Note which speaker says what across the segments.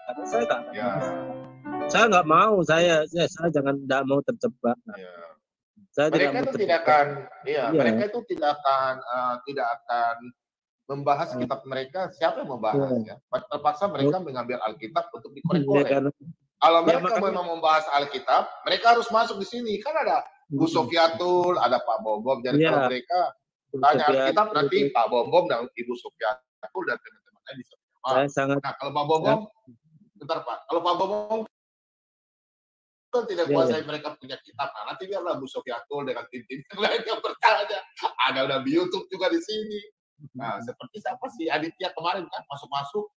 Speaker 1: Karena saya nggak
Speaker 2: Ya.
Speaker 1: saya nggak mau, saya nggak mau terjebak.
Speaker 2: Ya.
Speaker 1: Saya tidak
Speaker 2: Mereka
Speaker 1: mau
Speaker 2: itu
Speaker 1: terjebak.
Speaker 2: tidak akan, iya,
Speaker 1: Iya.
Speaker 2: mereka itu tidak akan membahas kitab mereka. Siapa yang membahas ya? Terpaksa mereka mengambil Alkitab untuk
Speaker 1: Iya,
Speaker 2: dikorek-korek.
Speaker 1: karena
Speaker 2: Kalau
Speaker 1: ya,
Speaker 2: mereka
Speaker 1: makanya,
Speaker 2: memang membahas Alkitab, mereka harus masuk di sini. Kan ada Bu Sofiatul, ada Pak Bobom. Jadi
Speaker 1: iya,
Speaker 2: kalau mereka
Speaker 1: Bu
Speaker 2: tanya
Speaker 1: Sofiatul
Speaker 2: Alkitab, nanti
Speaker 1: itu
Speaker 2: Pak Bobom dan Ibu Sofiatul dan teman-teman lain bisa
Speaker 1: saya
Speaker 2: jawab.
Speaker 1: sangat
Speaker 2: Nah, kalau Pak Bobom, bentar Pak, kalau Pak Bobom kan tidak
Speaker 1: iya,
Speaker 2: kuasai mereka punya kitab. Nah, nanti biarlah Bu Sofiatul dengan tim-tim yang lain yang bertanya. Ada udah di YouTube juga di sini. Nah, seperti siapa sih Aditya kemarin kan masuk-masuk.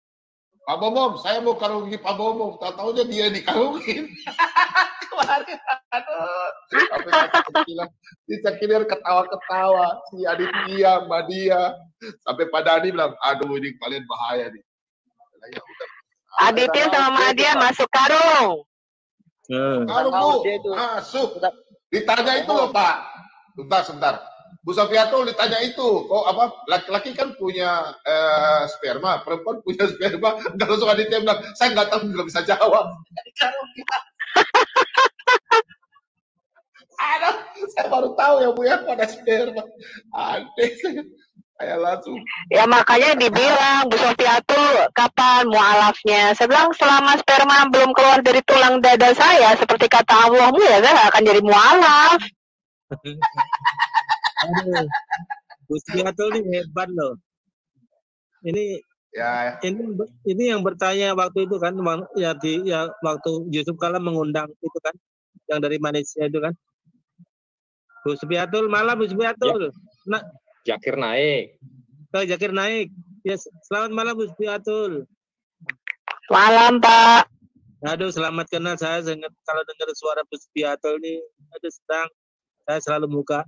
Speaker 2: Pak Bobom, saya mau karungi Pak Bobom. Tahu-tahunya dia dikarungin. Kemarin, aduh. Sampai saya kira ketawa-ketawa. Si Aditya, Mbak Dia. Sampai Pak Dani bilang, aduh ini kalian bahaya nih. Nah, ya udah.
Speaker 3: Aditya sama dia masuk karung.
Speaker 2: Karung Bu, masuk. Ditanya itu loh Pak. Sebentar. Bu Sofiatul ditanya itu, kok apa laki-laki kan punya sperma, perempuan punya sperma, nggak langsung Aditya bilang, saya nggak tahu, nggak bisa jawab. Aduh, saya baru tahu ya Bu ya, ada sperma. Aneh, saya langsung.
Speaker 3: Ya makanya dibilang Bu Sofiatul kapan mualafnya. Saya bilang selama sperma belum keluar dari tulang dada saya, seperti kata Allahmu ya saya nggak akan jadi mualaf.
Speaker 1: Aduh, Bu Sofiatul ini hebat loh. Ini
Speaker 2: Ya.
Speaker 1: Ini yang bertanya waktu itu kan, ya waktu Yusuf Kala mengundang itu kan, yang dari Malaysia itu kan. Bu Sofiatul, malam Bu Sofiatul. Ya.
Speaker 4: Zakir Naik.
Speaker 1: Zakir Naik. Ya, selamat malam Bu Sofiatul.
Speaker 3: Malam Pak.
Speaker 1: Aduh, selamat kenal. Saya kalau dengar suara Bu Sofiatul nih, aduh sedang. Saya selalu buka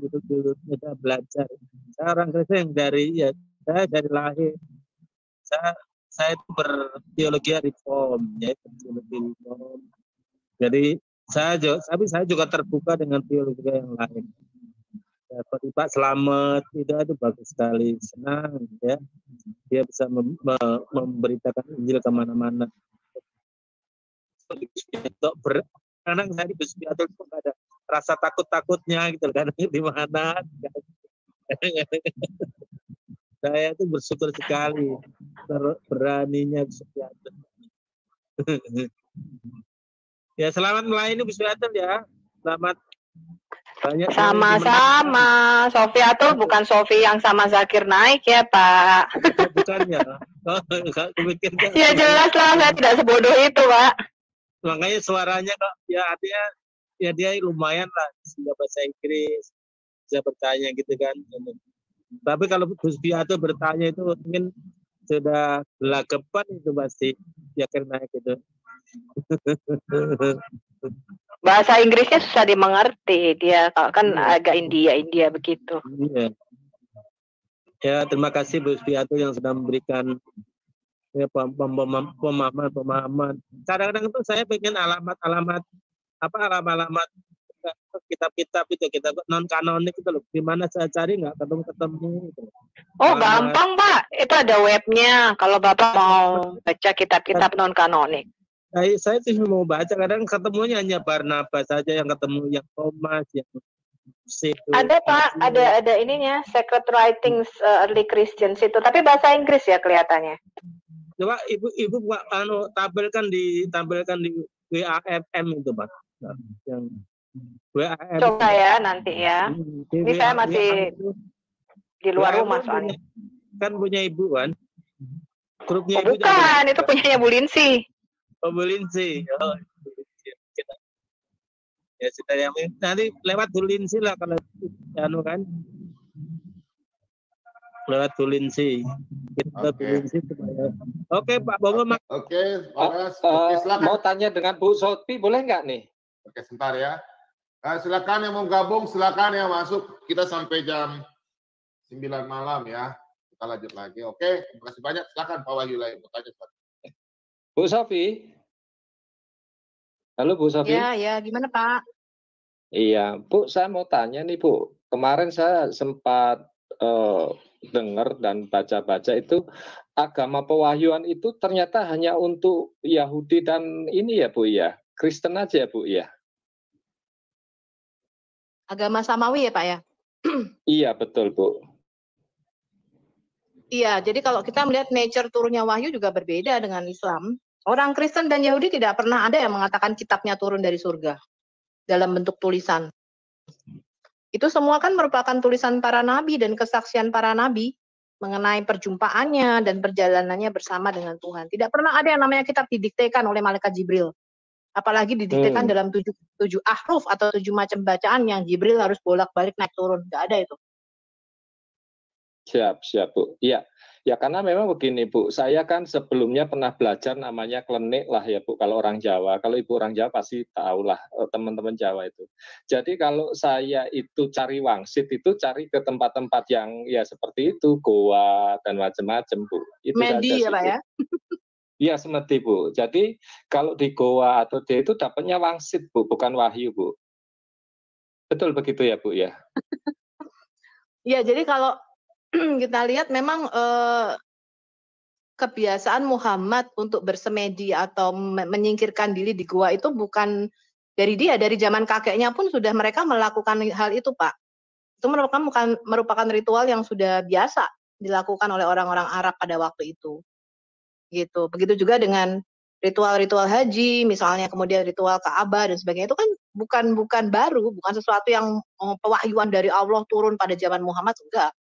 Speaker 1: gitu dulu, kita belajar. Saya orang Kristen saya dari lahir. Saya itu berteologi reform, ya, teologi reform. Jadi saya juga terbuka dengan teologi yang lain. Ya, seperti Pak Slamet itu bagus sekali, senang ya, dia bisa memberitakan Injil kemana-mana. Kadang saya di Bismillah itu ada rasa takut-takutnya gitu kan, di mana saya itu bersyukur sekali beraninya Bismillah. Ya, selamat melayani Bismillah ya. Selamat banyak.
Speaker 3: Sama-sama. Sofiatul bukan Sofi yang sama Zakir Naik ya Pak.
Speaker 1: Bukan ya.
Speaker 3: Ya jelas lah, saya tidak sebodoh itu Pak.
Speaker 1: Makanya suaranya kok ya artinya ya dia lumayan lah, bisa bahasa Inggris, bisa bertanya gitu kan. Tapi kalau Gus Biato bertanya itu mungkin sudah gelagapan itu pasti ya karena gitu.
Speaker 3: Bahasa Inggrisnya susah dimengerti, dia kan agak India begitu.
Speaker 1: Iya. Ya, terima kasih Gus Biato yang sudah memberikan ya, pemahaman. Kadang-kadang itu saya pengen alamat kitab-kitab itu, kitab non kanonik itu loh. Gimana saya cari nggak ketemu gitu.
Speaker 3: Oh, gampang Pak, itu ada webnya. Kalau Bapak mau baca kitab-kitab non kanonik.
Speaker 1: Saya sih mau baca, kadang ketemunya hanya Barnabas saja yang ketemu, yang Thomas, yang
Speaker 3: ada Pak, ada ininya, Secret Writings Early Christians itu, tapi bahasa Inggris ya kelihatannya.
Speaker 1: Coba ibu tampilkan di WAFM itu Pak. Yang WAFM.
Speaker 3: Coba ya nanti ya. Ini saya masih di luar rumah soalnya.
Speaker 1: Kan punya ibu kan?
Speaker 3: Grupnya ibu bukan, itu punyanya Bu Linsi.
Speaker 1: Oh, Bu Linsi. Oh, ya sudah ya, nanti lewat Bu Linsi lah kalau kan. Lewat Bu Linsi. Kita Bu Linsi supaya. Oke, Pak Bobo.
Speaker 2: Oke,
Speaker 4: mau tanya dengan Bu Sofi boleh nggak nih?
Speaker 2: Oke, sebentar ya. Silakan yang mau gabung, silakan yang masuk. Kita sampai jam 9 malam ya. Kita lanjut lagi. Oke, terima kasih banyak. Silakan Pak Wahyu lagi bertanya.
Speaker 4: Bu Sofi. Halo Bu Sofi.
Speaker 5: Ya, gimana Pak?
Speaker 4: Iya, Bu, saya mau tanya nih Bu. Kemarin saya sempat dengar dan baca-baca itu agama pewahyuan itu ternyata hanya untuk Yahudi dan ini ya Bu ya, Kristen aja ya Bu ya.
Speaker 5: Agama samawi ya Pak ya?
Speaker 4: Iya betul Bu.
Speaker 5: Iya, jadi kalau kita melihat nature turunnya wahyu juga berbeda dengan Islam. Orang Kristen dan Yahudi tidak pernah ada yang mengatakan kitabnya turun dari surga dalam bentuk tulisan. Itu semua kan merupakan tulisan para nabi dan kesaksian para nabi mengenai perjumpaannya dan perjalanannya bersama dengan Tuhan. Tidak pernah ada yang namanya kitab didiktekan oleh malaikat Jibril. Apalagi didiktekan dalam 7 ahruf atau 7 macam bacaan yang Jibril harus bolak-balik naik turun. Nggak ada itu.
Speaker 4: Siap Bu. Iya, ya karena memang begini Bu, saya kan sebelumnya pernah belajar namanya klenik lah ya Bu, kalau orang Jawa. Kalau Ibu orang Jawa pasti tahulah teman-teman Jawa itu. Jadi kalau saya itu cari wangsit itu cari ke tempat-tempat yang ya seperti itu, goa dan macam-macam Bu. Itu
Speaker 5: Medi ya Pak ya?
Speaker 4: Iya semedi Bu. Jadi kalau di goa atau di itu dapatnya wangsit Bu, bukan wahyu Bu. Betul begitu ya Bu ya?
Speaker 5: Iya, jadi kalau kita lihat memang kebiasaan Muhammad untuk bersemedi atau menyingkirkan diri di gua itu bukan dari dia, dari zaman kakeknya pun sudah mereka melakukan hal itu Pak. Itu merupakan ritual yang sudah biasa dilakukan oleh orang-orang Arab pada waktu itu. Gitu. Begitu juga dengan ritual-ritual haji, misalnya kemudian ritual Ka'bah dan sebagainya, itu kan bukan baru, bukan sesuatu yang pewahyuan dari Allah turun pada zaman Muhammad, enggak.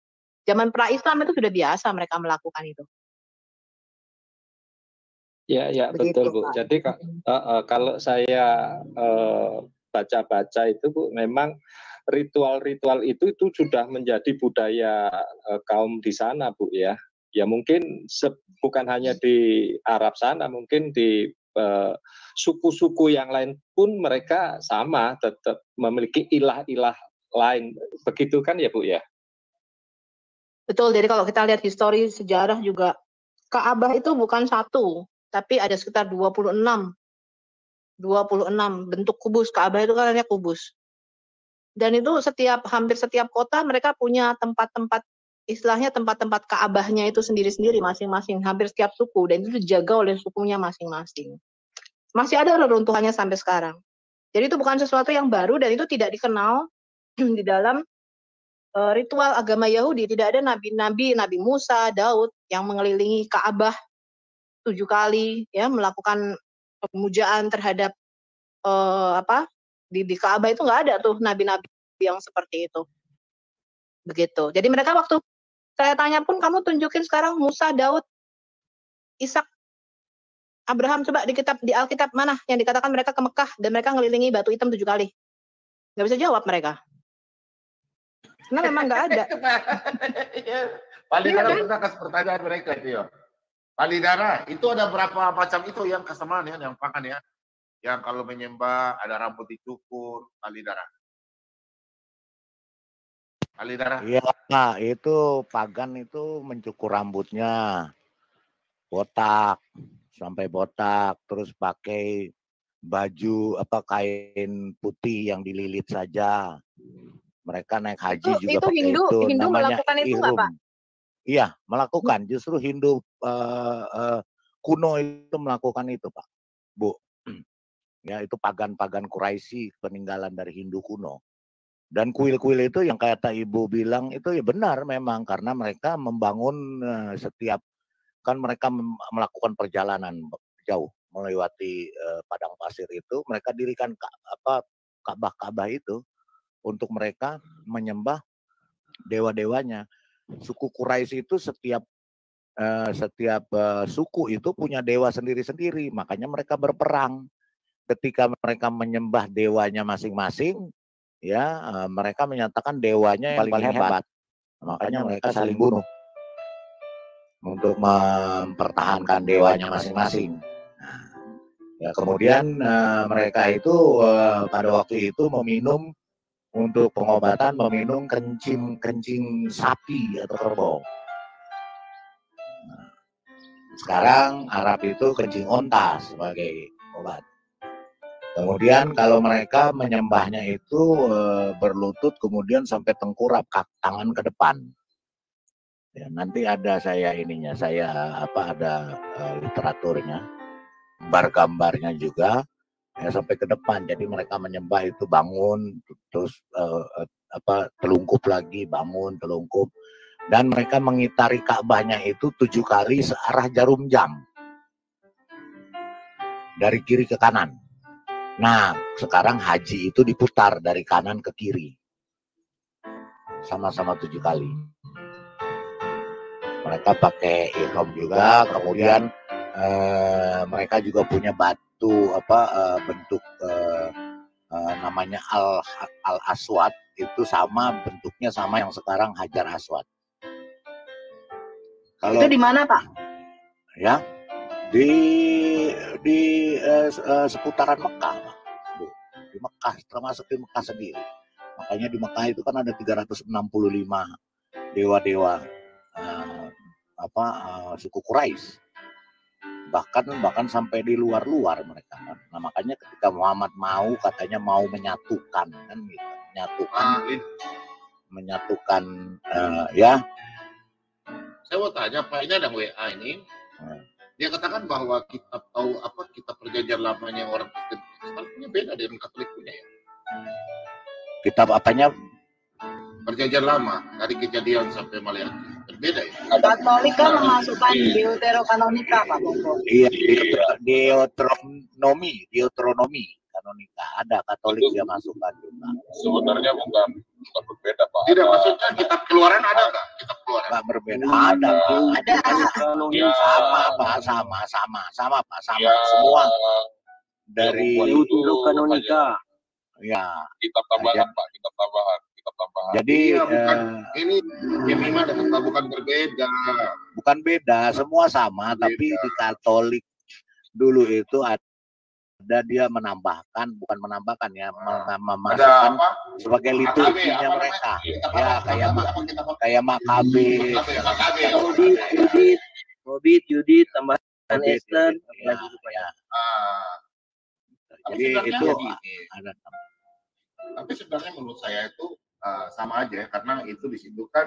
Speaker 5: Zaman pra-Islam itu sudah biasa mereka melakukan itu.
Speaker 4: Ya betul Bu. Jadi kalau saya baca-baca itu Bu, memang ritual-ritual itu sudah menjadi budaya kaum di sana Bu ya. Ya mungkin bukan hanya di Arab sana, mungkin di suku-suku yang lain pun mereka sama, tetap memiliki ilah-ilah lain. Begitu kan ya Bu ya?
Speaker 5: Betul, jadi kalau kita lihat histori sejarah juga, Ka'bah itu bukan satu, tapi ada sekitar 26 bentuk kubus. Ka'bah itu kan hanya kubus. Dan itu hampir setiap kota mereka punya tempat-tempat, istilahnya tempat-tempat Ka'bahnya itu sendiri-sendiri masing-masing, hampir setiap suku, dan itu dijaga oleh sukunya masing-masing. Masih ada reruntuhannya sampai sekarang. Jadi itu bukan sesuatu yang baru dan itu tidak dikenal di dalam ritual agama Yahudi. Tidak ada Nabi Musa, Daud yang mengelilingi Ka'bah 7 kali ya, melakukan pemujaan terhadap di Ka'bah. Itu nggak ada tuh nabi-nabi yang seperti itu. Begitu. Jadi mereka waktu saya tanya pun, kamu tunjukin sekarang Musa, Daud, Ishak, Abraham, coba di Alkitab mana yang dikatakan mereka ke Mekah dan mereka ngelilingi batu hitam 7 kali. Nggak bisa jawab mereka. Karena memang nggak ada.
Speaker 2: Pak Lidara pernah kasih pertanyaan mereka itu ya. Pak Lidara, itu ada berapa macam itu yang kesamaan ya, yang pakan ya? Yang kalau menyembah ada rambut dicukur, Pak Lidara. Pak Lidara.
Speaker 6: Iya, nah itu pagan itu mencukur rambutnya, botak, sampai botak, terus pakai baju kain putih yang dililit saja. Mereka naik haji juga pakai
Speaker 5: Hindu
Speaker 6: namanya
Speaker 5: melakukan itu nggak Pak?
Speaker 6: Iya, melakukan. Justru Hindu kuno itu melakukan itu Pak, Bu. Ya itu pagan-pagan Quraisy, peninggalan dari Hindu kuno. Dan kuil-kuil itu yang kata Ibu bilang itu ya benar memang, karena mereka membangun kan mereka melakukan perjalanan jauh melewati padang pasir itu, mereka dirikan Ka'bah itu untuk mereka menyembah dewa-dewanya. Suku Quraisy itu setiap suku itu punya dewa sendiri-sendiri, makanya mereka berperang. Ketika mereka menyembah dewanya masing-masing, ya mereka menyatakan dewanya yang paling hebat. Makanya mereka saling bunuh untuk mempertahankan dewanya masing-masing. Ya, kemudian mereka itu pada waktu itu meminum untuk pengobatan, meminum kencing sapi atau kerbau. Sekarang Arab itu kencing onta sebagai obat. Kemudian kalau mereka menyembahnya itu berlutut kemudian sampai tengkurap, tangan ke depan. Ya, nanti ada saya ininya, ada literaturnya, gambarnya juga. Ya, sampai ke depan, jadi mereka menyembah itu bangun terus telungkup lagi, bangun telungkup, dan mereka mengitari Ka'bahnya itu 7 kali searah jarum jam dari kiri ke kanan. Nah, sekarang haji itu diputar dari kanan ke kiri sama-sama 7 kali. Mereka pakai ihram juga, kemudian mereka juga punya batu bentuk namanya al aswad, itu sama bentuknya sama yang sekarang Hajar Aswad.
Speaker 5: Itu di mana, Pak?
Speaker 6: Ya, di seputaran Mekah, Pak. Di Mekah, termasuk di Mekah sendiri. Makanya di Mekah itu kan ada 365 dewa-dewa suku Quraisy. Bahkan sampai di luar mereka. Nah, makanya ketika Muhammad katanya mau menyatukan kan gitu. Menyatukan ya.
Speaker 2: Saya mau tanya Pak, ini ada WA ini. Dia katakan bahwa kitab perjanjian lamanya orang Kristen punya beda dengan Katolik punya ya.
Speaker 6: Kitab apanya?
Speaker 2: Perjanjian lama dari Kejadian sampai Maleakhi. Berbeda ya?
Speaker 5: Katolik kan memasukkan Deuterokanonika, Pak Bongko.
Speaker 6: Iya, Deuteronomi kanonika. Ada Katolik dia masukkan juga.
Speaker 7: Sebenarnya bukan berbeda, Pak.
Speaker 2: Tidak, maksudnya kitab Keluaran ada nggak? Kitab Keluaran?
Speaker 6: Nggak berbeda. Ada.
Speaker 7: Ya,
Speaker 6: Sama, Pak.
Speaker 7: Ya,
Speaker 6: semua dari
Speaker 7: Deuterokanonika.
Speaker 6: Ya.
Speaker 7: Kitab tambahan, Pak. Kitab tambahan.
Speaker 6: Jadi
Speaker 2: bukan ini Yemima dan bukan berbeda.
Speaker 6: Bukan beda, semua sama, beda. Tapi di Katolik dulu itu ada dia bukan menambahkan ya, memasukkan sebagai liturginya mereka. Ya, kayak Makabe,
Speaker 1: Yudit, tambahan Esther.
Speaker 6: Ya. Jadi itu ada.
Speaker 2: Tapi sebenarnya menurut saya itu sama aja, karena itu di situ kan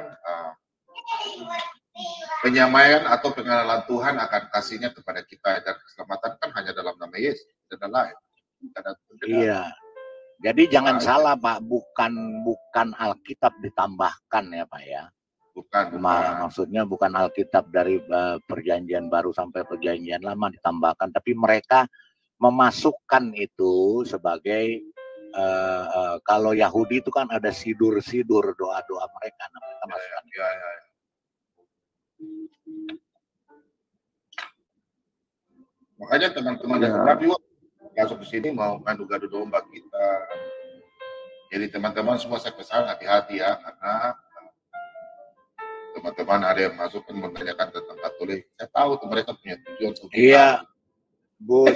Speaker 2: penyamaian atau pengenalan Tuhan akan kasihnya kepada kita, dan keselamatan kan hanya dalam nama Yesus, tidak lain.
Speaker 6: Iya. Jadi jangan salah, Pak, bukan Alkitab ditambahkan ya, Pak ya.
Speaker 2: Bukan.
Speaker 6: Maksudnya bukan Alkitab dari Perjanjian Baru sampai Perjanjian Lama ditambahkan, tapi mereka memasukkan itu sebagai kalau Yahudi itu kan ada sidur doa-doa mereka, mereka masukkan.
Speaker 2: Ya. Makanya teman-teman dari juga masuk ke sini mau ngadu-ngadu domba kita. Jadi teman-teman semua saya pesan hati-hati ya, karena teman-teman ada yang masuk dan menanyakan tentang Katolik. Saya tahu tuh mereka punya tujuan.
Speaker 6: Iya, Bu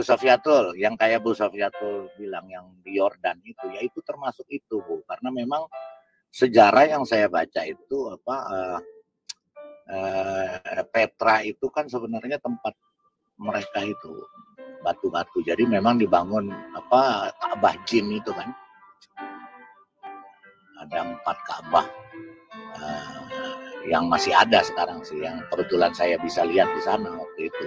Speaker 6: Sofiatul, yang kayak Bu Sofiatul bilang yang di Yordan itu, ya itu termasuk itu, Bu. Karena memang sejarah yang saya baca itu Petra itu kan sebenarnya tempat mereka itu batu-batu. Jadi memang dibangun Ka'bah Jin itu kan. Ada 4 Ka'bah yang masih ada sekarang sih, yang kebetulan saya bisa lihat di sana waktu itu.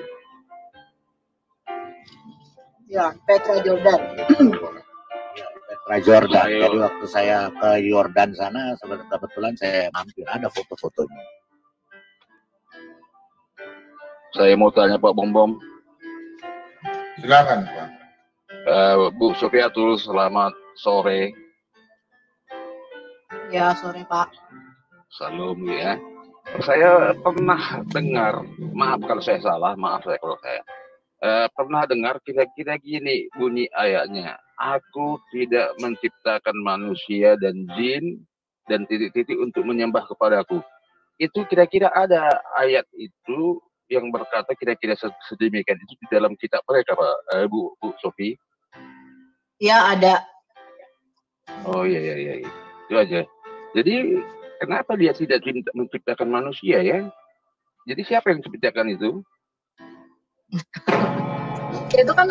Speaker 5: Ya, Petra Jordan.
Speaker 6: Petra Jordan. Jadi waktu saya ke Yordan sana, kebetulan saya mampir, ada foto-fotonya.
Speaker 7: Saya mau tanya Pak Bom.
Speaker 2: Silakan Pak.
Speaker 7: Bu Sofiatul, selamat sore.
Speaker 5: Ya, sore Pak.
Speaker 7: Salam ya. Saya pernah dengar, maaf kalau saya salah, kalau saya pernah dengar kira-kira gini bunyi ayatnya, aku tidak menciptakan manusia dan jin dan titik-titik untuk menyembah kepadaku. Itu kira-kira ada ayat itu yang berkata kira-kira sedemikian itu di dalam kitab mereka, Pak, Bu Sofi?
Speaker 5: Ya, ada.
Speaker 7: Oh iya, itu aja. Jadi kenapa dia tidak menciptakan manusia ya? Jadi siapa yang menciptakan itu?
Speaker 5: Itu kan,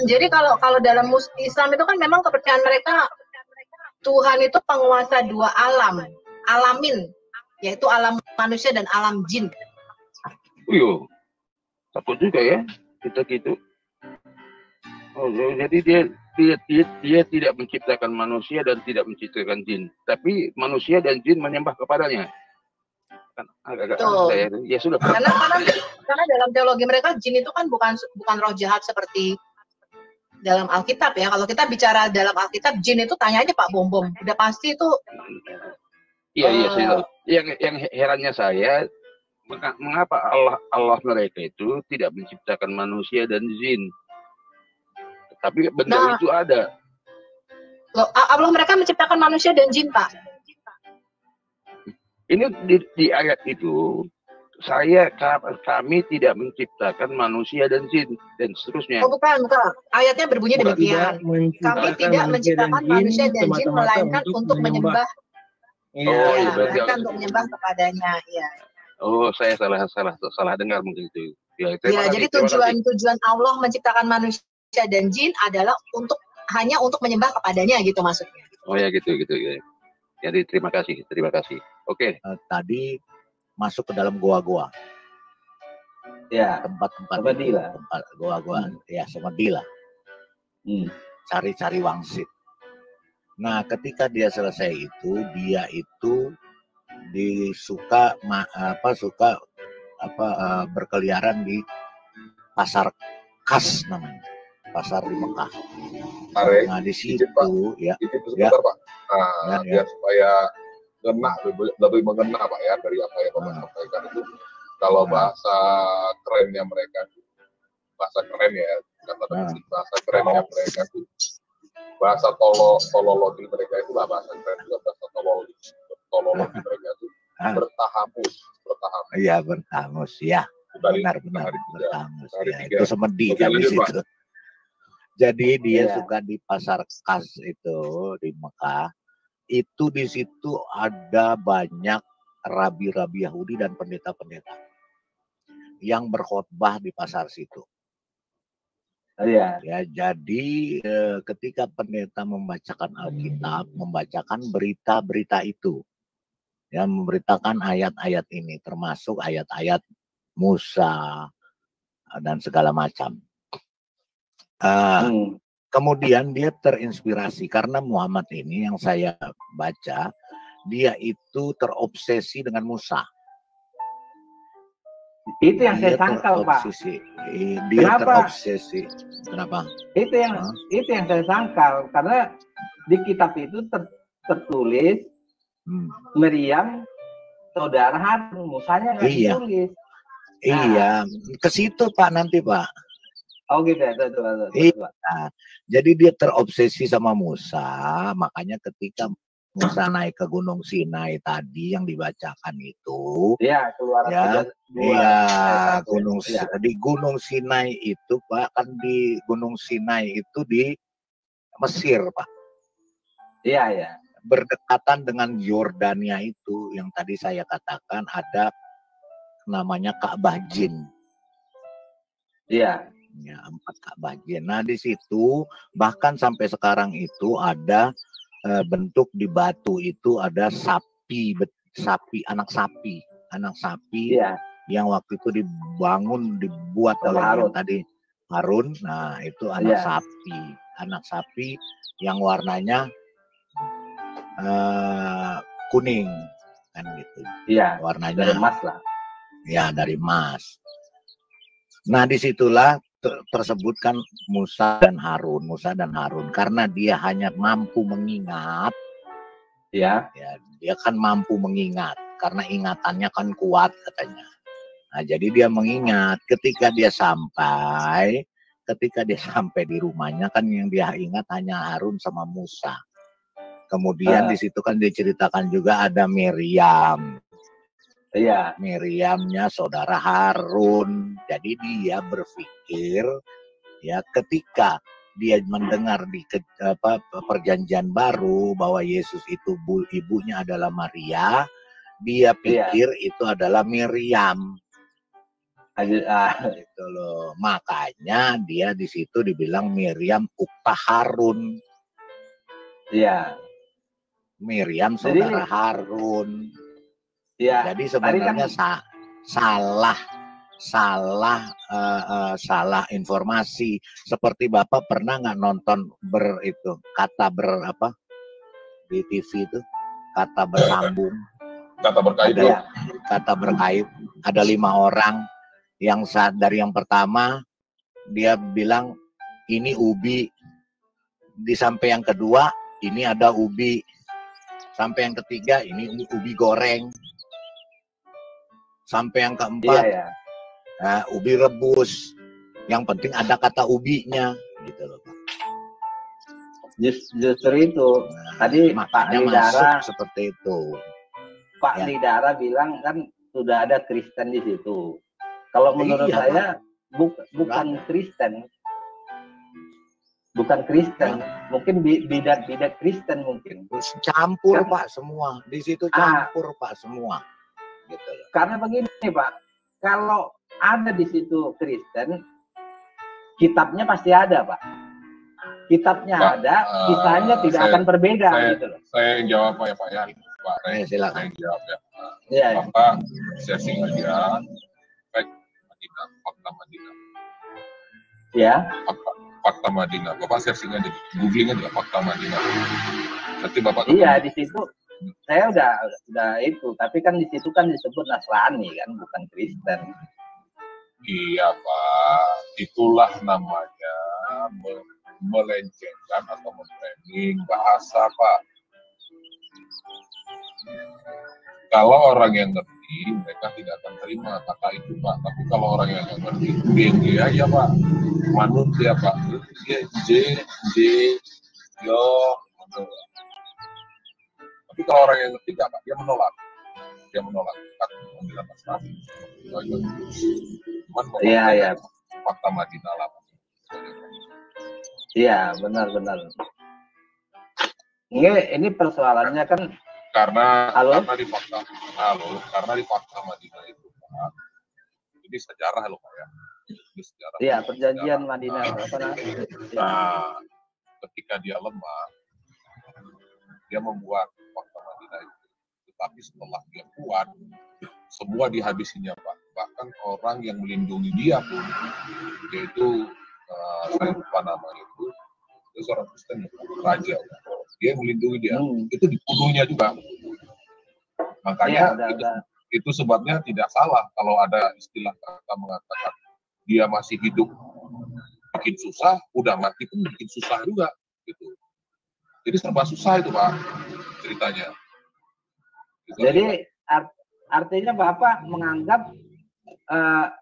Speaker 5: jadi kalau dalam Islam itu kan memang kepercayaan mereka Tuhan itu penguasa 2 alamin. yaitu alam manusia dan alam jin.
Speaker 7: Iya, takut juga ya kita gitu. Oh, jadi dia tidak menciptakan manusia dan tidak menciptakan jin, tapi manusia dan jin menyembah kepadanya. Kan agak aneh ya. Ya sudah.
Speaker 5: Karena dalam teologi mereka jin itu kan bukan roh jahat seperti dalam Alkitab ya. Kalau kita bicara dalam Alkitab, jin itu tanya aja Pak Bom, udah pasti itu.
Speaker 7: Iya, saya tahu. Yang herannya saya, mengapa Allah mereka itu tidak menciptakan manusia dan jin, tapi benda itu ada.
Speaker 5: Loh, Allah mereka menciptakan manusia dan jin, Pak.
Speaker 7: Ini di ayat itu, kami tidak menciptakan manusia dan jin, dan seterusnya.
Speaker 5: Oh bukan. Ayatnya berbunyi demikian. Kami tidak menciptakan manusia dan jin, melainkan untuk menyembah. Melainkan untuk menyembah kepadanya. Ya.
Speaker 7: Oh, saya salah dengar mungkin itu.
Speaker 5: Ya, jadi tujuan Allah menciptakan manusia dan jin adalah hanya untuk menyembah kepadanya gitu maksudnya.
Speaker 7: Oh ya gitu ya. Jadi terima kasih. Oke.
Speaker 6: Tadi masuk ke dalam goa-goa.
Speaker 7: Ya.
Speaker 6: Tempat goa-goa. Ya, Samadila. Cari-cari wangsit. Nah, ketika dia selesai itu, dia itu berkeliaran di pasar khas namanya, pasar di Mekah. Nah, di situ ya.
Speaker 2: Pak. Biar supaya lebih mengena Pak ya dari apa yang Bapak sampaikan itu. Kalau bahasa kerennya mereka, bahasa kerennya mereka itu, bahasa tolologi mereka itu bahasa keren juga, bahasa tolologi mereka itu bertahamus.
Speaker 6: Iya, bertahamus ya. Benar bertahamus ya. Itu semedi kan di situ. Jadi dia suka di pasar khas itu di Mekah. Itu di situ ada banyak rabi-rabi Yahudi dan pendeta-pendeta yang berkhotbah di pasar situ. Ya, jadi ketika pendeta membacakan Alkitab, membacakan berita-berita itu, ya, memberitakan ayat-ayat ini, termasuk ayat-ayat Musa dan segala macam. Kemudian dia terinspirasi karena Muhammad ini yang saya baca, dia itu terobsesi dengan Musa.
Speaker 8: Itu yang saya sangkal, Pak.
Speaker 6: Dia terobsesi. Kenapa?
Speaker 8: Itu yang saya sangkal karena di kitab itu tertulis Miriam saudara Harun, Musanya nggak ditulis.
Speaker 6: Iya, ke situ Pak nanti Pak.
Speaker 8: Oh gitu ya.
Speaker 6: Iya. Jadi dia terobsesi sama Musa, makanya ketika Musa naik ke Gunung Sinai tadi yang dibacakan itu, di Gunung Sinai itu Pak, kan di Gunung Sinai itu di Mesir Pak.
Speaker 8: Iya.
Speaker 6: Berdekatan dengan Yordania itu yang tadi saya katakan ada namanya Ka'bah Jin.
Speaker 8: Iya.
Speaker 6: Ya, 4 Ka'bah Jin. Nah di situ bahkan sampai sekarang itu ada bentuk di batu itu ada anak sapi yang waktu itu dibuat oleh yang tadi Harun. Nah itu anak sapi yang warnanya kuning kan gitu.
Speaker 8: Iya.
Speaker 6: Warnanya
Speaker 8: dari emas lah.
Speaker 6: Ya dari emas. Nah disitulah tersebutkan Musa dan Harun karena dia hanya mampu mengingat. Ya, dia kan mampu mengingat karena ingatannya kan kuat katanya. Nah jadi dia mengingat ketika dia sampai di rumahnya kan yang dia ingat hanya Harun sama Musa. Kemudian di situ kan diceritakan juga ada Miriam.
Speaker 8: Iya.
Speaker 6: Miriamnya saudara Harun. Jadi dia berpikir ya ketika dia mendengar di perjanjian baru bahwa Yesus itu ibunya adalah Maria, dia pikir itu adalah Miriam. Gitu loh. Makanya dia di situ dibilang Miriam ukta Harun.
Speaker 8: Iya.
Speaker 6: Miriam saudara Harun.
Speaker 8: Ya,
Speaker 6: Jadi
Speaker 8: tadi kan
Speaker 6: sebenarnya salah informasi. Seperti Bapak pernah nggak nonton di TV itu kata bersambung,
Speaker 2: Kata berkait
Speaker 6: ada
Speaker 2: loh.
Speaker 8: ya,
Speaker 6: kata berkait, ada 5 orang yang dari yang pertama dia bilang ini ubi, sampai yang kedua ini ada ubi, sampai yang ketiga ini ubi goreng, sampai yang
Speaker 8: iya
Speaker 6: keempat
Speaker 8: ya.
Speaker 6: ubi rebus. Yang penting ada kata ubinya, gitu loh Pak.
Speaker 8: Justru itu. Tadi Pak
Speaker 6: Makanya
Speaker 8: Lidara,
Speaker 6: masuk seperti itu.
Speaker 8: Pak
Speaker 6: Ya.
Speaker 8: Lidara bilang kan sudah ada Kristen di situ. Kalau menurut
Speaker 6: Iya,
Speaker 8: saya
Speaker 6: Nggak
Speaker 8: bukan
Speaker 6: ada.
Speaker 8: Kristen. Bukan Kristen, mungkin bidat Kristen mungkin.
Speaker 6: Campur
Speaker 8: Kan-
Speaker 6: Pak semua. Di situ campur Pak semua. Gitu loh.
Speaker 8: Karena begini Pak, kalau ada di situ Kristen, kitabnya pasti ada Pak. Kitabnya
Speaker 2: Pak,
Speaker 8: ada, kisahnya tidak akan berbeda gitu loh.
Speaker 2: Saya yang jawab Pak ya Pak ya. Pak Ren,
Speaker 6: Silakan.
Speaker 2: saya yang jawab ya.
Speaker 8: Iya.
Speaker 2: Bapak searching aja fact Madinah, fakta Madinah.
Speaker 8: Ya.
Speaker 2: Fakta Madinah. Bapak searching aja, googling aja fakta Madinah. Nanti Bapak
Speaker 8: Iya, di situ saya udah itu, tapi kan di situ kan disebut Nasrani kan, bukan Kristen.
Speaker 2: Iya Pak, itulah namanya melencengkan atau memframing bahasa Pak. Kalau orang yang ngerti, mereka tidak akan terima kata itu Pak. Tapi kalau orang yang nggak ngerti, dia ya Pak, manut dia Pak. Dia yo. Tapi kalau orang yang ngerti Pak, dia menolak. Dia menolak pembilang Nasrani. Cuman
Speaker 8: Iya.
Speaker 2: Fakta Madinah lah.
Speaker 8: Iya, benar. Ini persoalannya kan
Speaker 2: karena di fakta Madinah itu Pak, ini sejarah loh Pak ya. Ini sejarah.
Speaker 8: Iya, perjanjian Madinah apa namanya?
Speaker 2: Nah, ketika dia lemah, dia membuat fakta Madinah itu. Tetapi setelah dia kuat, semua dihabisinya Pak. Bahkan orang yang melindungi dia pun, yaitu saya lupa namanya itu seorang Kristen, raja. Dia melindungi dia, itu dibunuhnya juga. Makanya itu sebabnya tidak salah kalau ada istilah kata mengatakan dia masih hidup bikin susah, udah mati pun bikin susah juga, gitu. Jadi serba susah itu Pak ceritanya. Gitu.
Speaker 8: Jadi artinya Bapak menganggap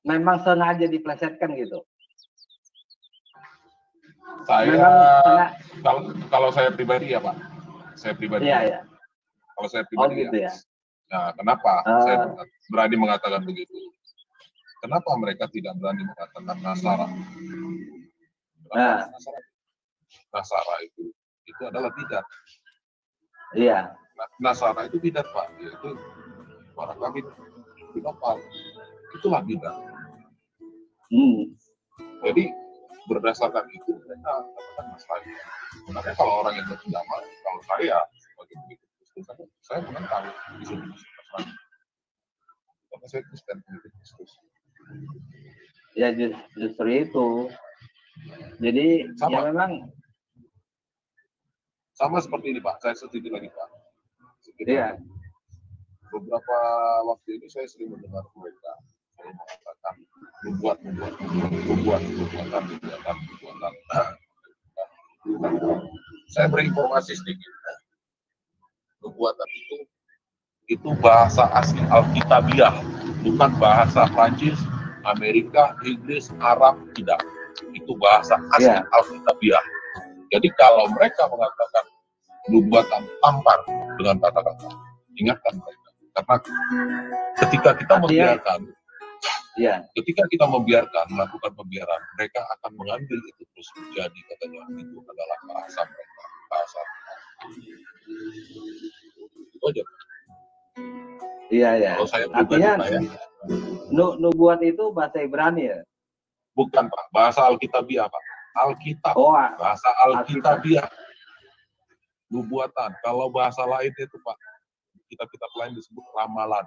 Speaker 8: memang sengaja diplesetkan gitu.
Speaker 2: Kalau saya pribadi ya Pak, saya pribadi.
Speaker 8: Iya.
Speaker 2: Kalau saya pribadi
Speaker 8: gitu ya.
Speaker 2: Nah, kenapa saya berani mengatakan begitu? Kenapa mereka tidak berani mengatakan Nasara? Nasara itu adalah bidat.
Speaker 8: Iya.
Speaker 2: Nasara itu bidat Pak, yaitu para kami binopal. Itulah bidat. Jadi berdasarkan itu mereka katakan Nasrani. Sebenarnya kalau orang yang beragama, kalau saya sebagai pengikut Kristen, saya menentang disebut Nasrani. Karena saya Kristen pengikut Kristus.
Speaker 8: Ya justru itu. Jadi ya memang
Speaker 2: sama seperti ini Pak. Saya setuju lagi Pak.
Speaker 8: Iya.
Speaker 2: Beberapa waktu ini saya sering mendengar mereka mengatakan membuatan. Saya berinformasi sedikit. Nubuatan itu bahasa asli Alkitabiah, bukan bahasa Prancis, Amerika, Inggris, Arab, tidak. Itu bahasa asli Alkitabiah. Jadi kalau mereka mengatakan nubuatan tampar dengan kata-kata, ingatkan mereka. Karena ketika kita membiarkan, ketika kita melakukan pembiaran, mereka akan mengambil itu terus menjadi katanya itu adalah bahasa mereka, bahasa. Itu aja.
Speaker 8: Iya.
Speaker 2: Kalau saya
Speaker 8: artinya
Speaker 2: ya.
Speaker 8: Nubuat itu bahasa Ibrani ya?
Speaker 2: Bukan Pak, bahasa Alkitabiah Pak. Alkitab. Bahasa Alkitabiah. Nubuatan. Kalau bahasa lain itu Pak, kitab-kitab lain disebut ramalan.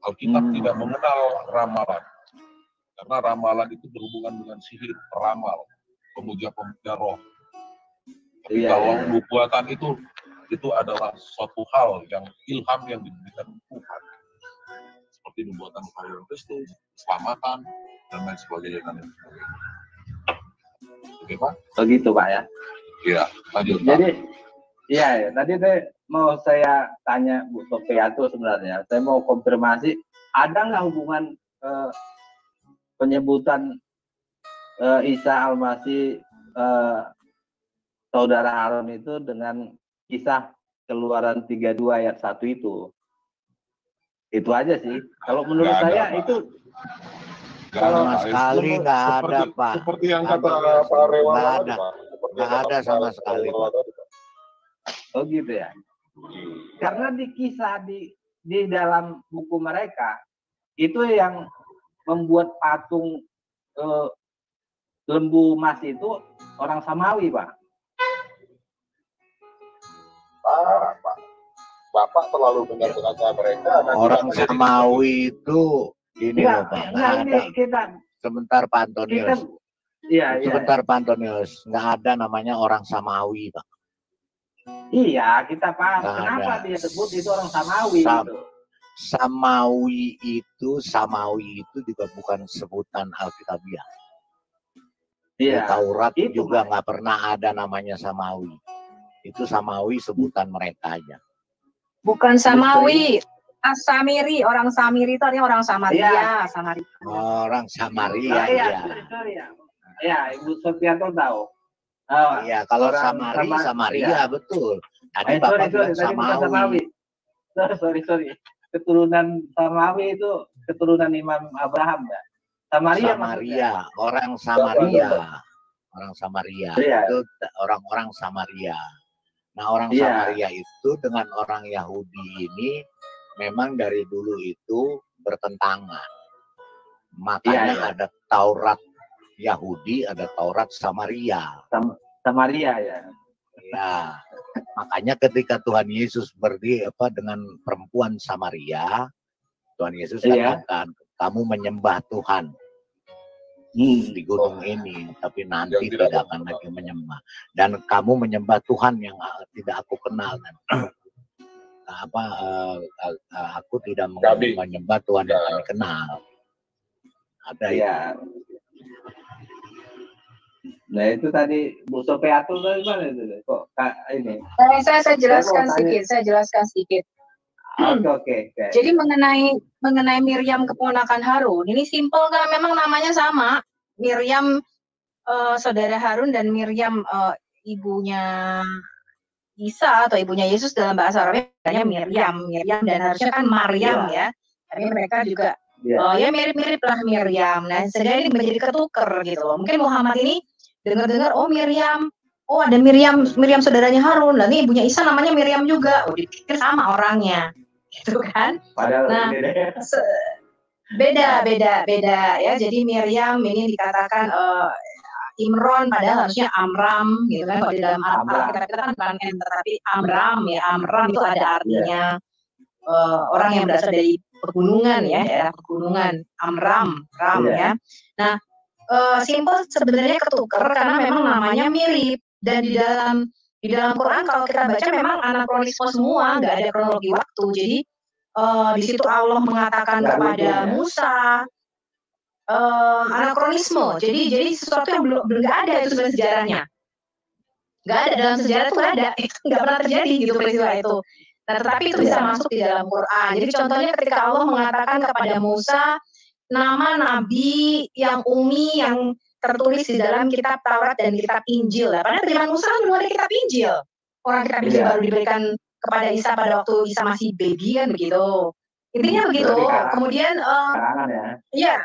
Speaker 9: Alkitab tidak mengenal ramalan. Karena ramalan itu berhubungan dengan sihir, peramal, pemuja-pemuja roh. Tapi kalau nubuatan itu adalah suatu hal yang ilham yang diberikan Tuhan. Seperti nubuatan kelahiran Kristus, keselamatan, dan lain sebagainya. Oke, Pak?
Speaker 8: Begitu, Pak ya.
Speaker 9: Iya, lanjut.
Speaker 8: Jadi, iya, tadi mau saya tanya Bu Sofiatul sebenarnya. Saya mau konfirmasi, ada nggak hubungan penyebutan Isa Al-Masih saudara Harun itu dengan kisah Keluaran 32 ayat 1 itu? Itu aja sih. Kalau menurut saya
Speaker 9: ada,
Speaker 8: itu
Speaker 6: sama sekali nggak ada, Pak.
Speaker 9: Seperti yang kata Pak Rewan tadi, Pak.
Speaker 6: Nggak ada sama sekali, Pak.
Speaker 8: Oh gitu ya. Karena di kisah di dalam buku mereka itu yang membuat patung lembu emas itu orang Samawi, Pak.
Speaker 9: Pak. Bapak terlalu dengar mereka.
Speaker 6: Orang Samawi itu ini loh, Pak. Sebentar, Pak Antonius. Sebentar, Pak Antonius. Nggak ada namanya orang Samawi, Pak.
Speaker 8: Iya, kita paham. Kenapa dia sebut itu orang Samawi? Gitu.
Speaker 6: Samawi itu juga bukan sebutan Alkitabiah.
Speaker 8: Iya.
Speaker 6: Di Taurat itu juga nggak pernah ada namanya Samawi. Itu Samawi sebutan mereka aja.
Speaker 3: Bukan Samawi, Samiri. Orang Samiri itu artinya orang Samaria.
Speaker 6: Orang Samaria.
Speaker 8: Ya, Ibu Sofiatul tahu.
Speaker 6: Iya, kalau Samaria betul. Tadi Bapak bilang Samawi.
Speaker 8: Sorry. Keturunan Samawi itu keturunan Imam Abraham, ya.
Speaker 6: Samaria, orang Samaria. Orang Samaria itu orang-orang Samaria. Nah, orang Samaria itu dengan orang Yahudi ini memang dari dulu itu bertentangan. Makanya ada Taurat Yahudi, ada Taurat Samaria.
Speaker 8: Samaria ya.
Speaker 6: Ya, makanya ketika Tuhan Yesus dengan perempuan Samaria, Tuhan Yesus katakan, kamu menyembah Tuhan di gunung ini, tapi nanti tidak akan lagi menyembah. Dan kamu menyembah Tuhan yang tidak aku kenal. Aku tidak menyembah Tuhan yang kami kenal. Ada itu.
Speaker 8: Nah itu tadi Bu Sofiatul tadi mana itu? Kok ini?
Speaker 3: Saya jelaskan sedikit.
Speaker 8: Oke.
Speaker 3: Jadi mengenai Miriam keponakan Harun, ini simpel karena memang namanya sama. Miriam saudara Harun dan Miriam ibunya Isa atau ibunya Yesus dalam bahasa Arabnya Miriam dan harusnya kan Maryam ya. Tapi mereka juga mirip-mirip lah Miriam. Nah, sehingga ini menjadi ketuker gitu loh. Mungkin Muhammad ini dengar-dengar Miriam, ada Miriam saudaranya Harun, lah ini ibunya Isa namanya Miriam juga. Dipikir sama orangnya. Gitu kan?
Speaker 8: Padahal
Speaker 3: beda ya. Jadi Miriam ini dikatakan Imron padahal harusnya Amram gitu kan. Kalau di dalam Alkitab kita kan bukan tetapi Amram ya. Amram itu ada artinya orang yang berasal dari pegunungan ya, daerah pegunungan. Ram ya. Nah, simpel sebenarnya ketuker karena memang namanya mirip, dan di dalam Quran kalau kita baca memang anakronisme semua, nggak ada kronologi waktu. Jadi di situ Allah mengatakan kepada Musa anakronisme. Jadi sesuatu yang belum nggak ada itu sebenarnya sejarahnya. Nggak ada dalam sejarah itu, nggak ada, itu nggak pernah terjadi gitu peristiwa itu. Nah, tetapi itu bisa masuk di dalam Quran. Jadi contohnya ketika Allah mengatakan kepada Musa nama nabi yang umi yang tertulis di dalam kitab Taurat dan kitab Injil. Padahal zaman Musa kan belum ada kitab Injil. Orang kitab Injil baru diberikan kepada Isa pada waktu Isa masih baby kan begitu. Intinya begitu. Kemudian iya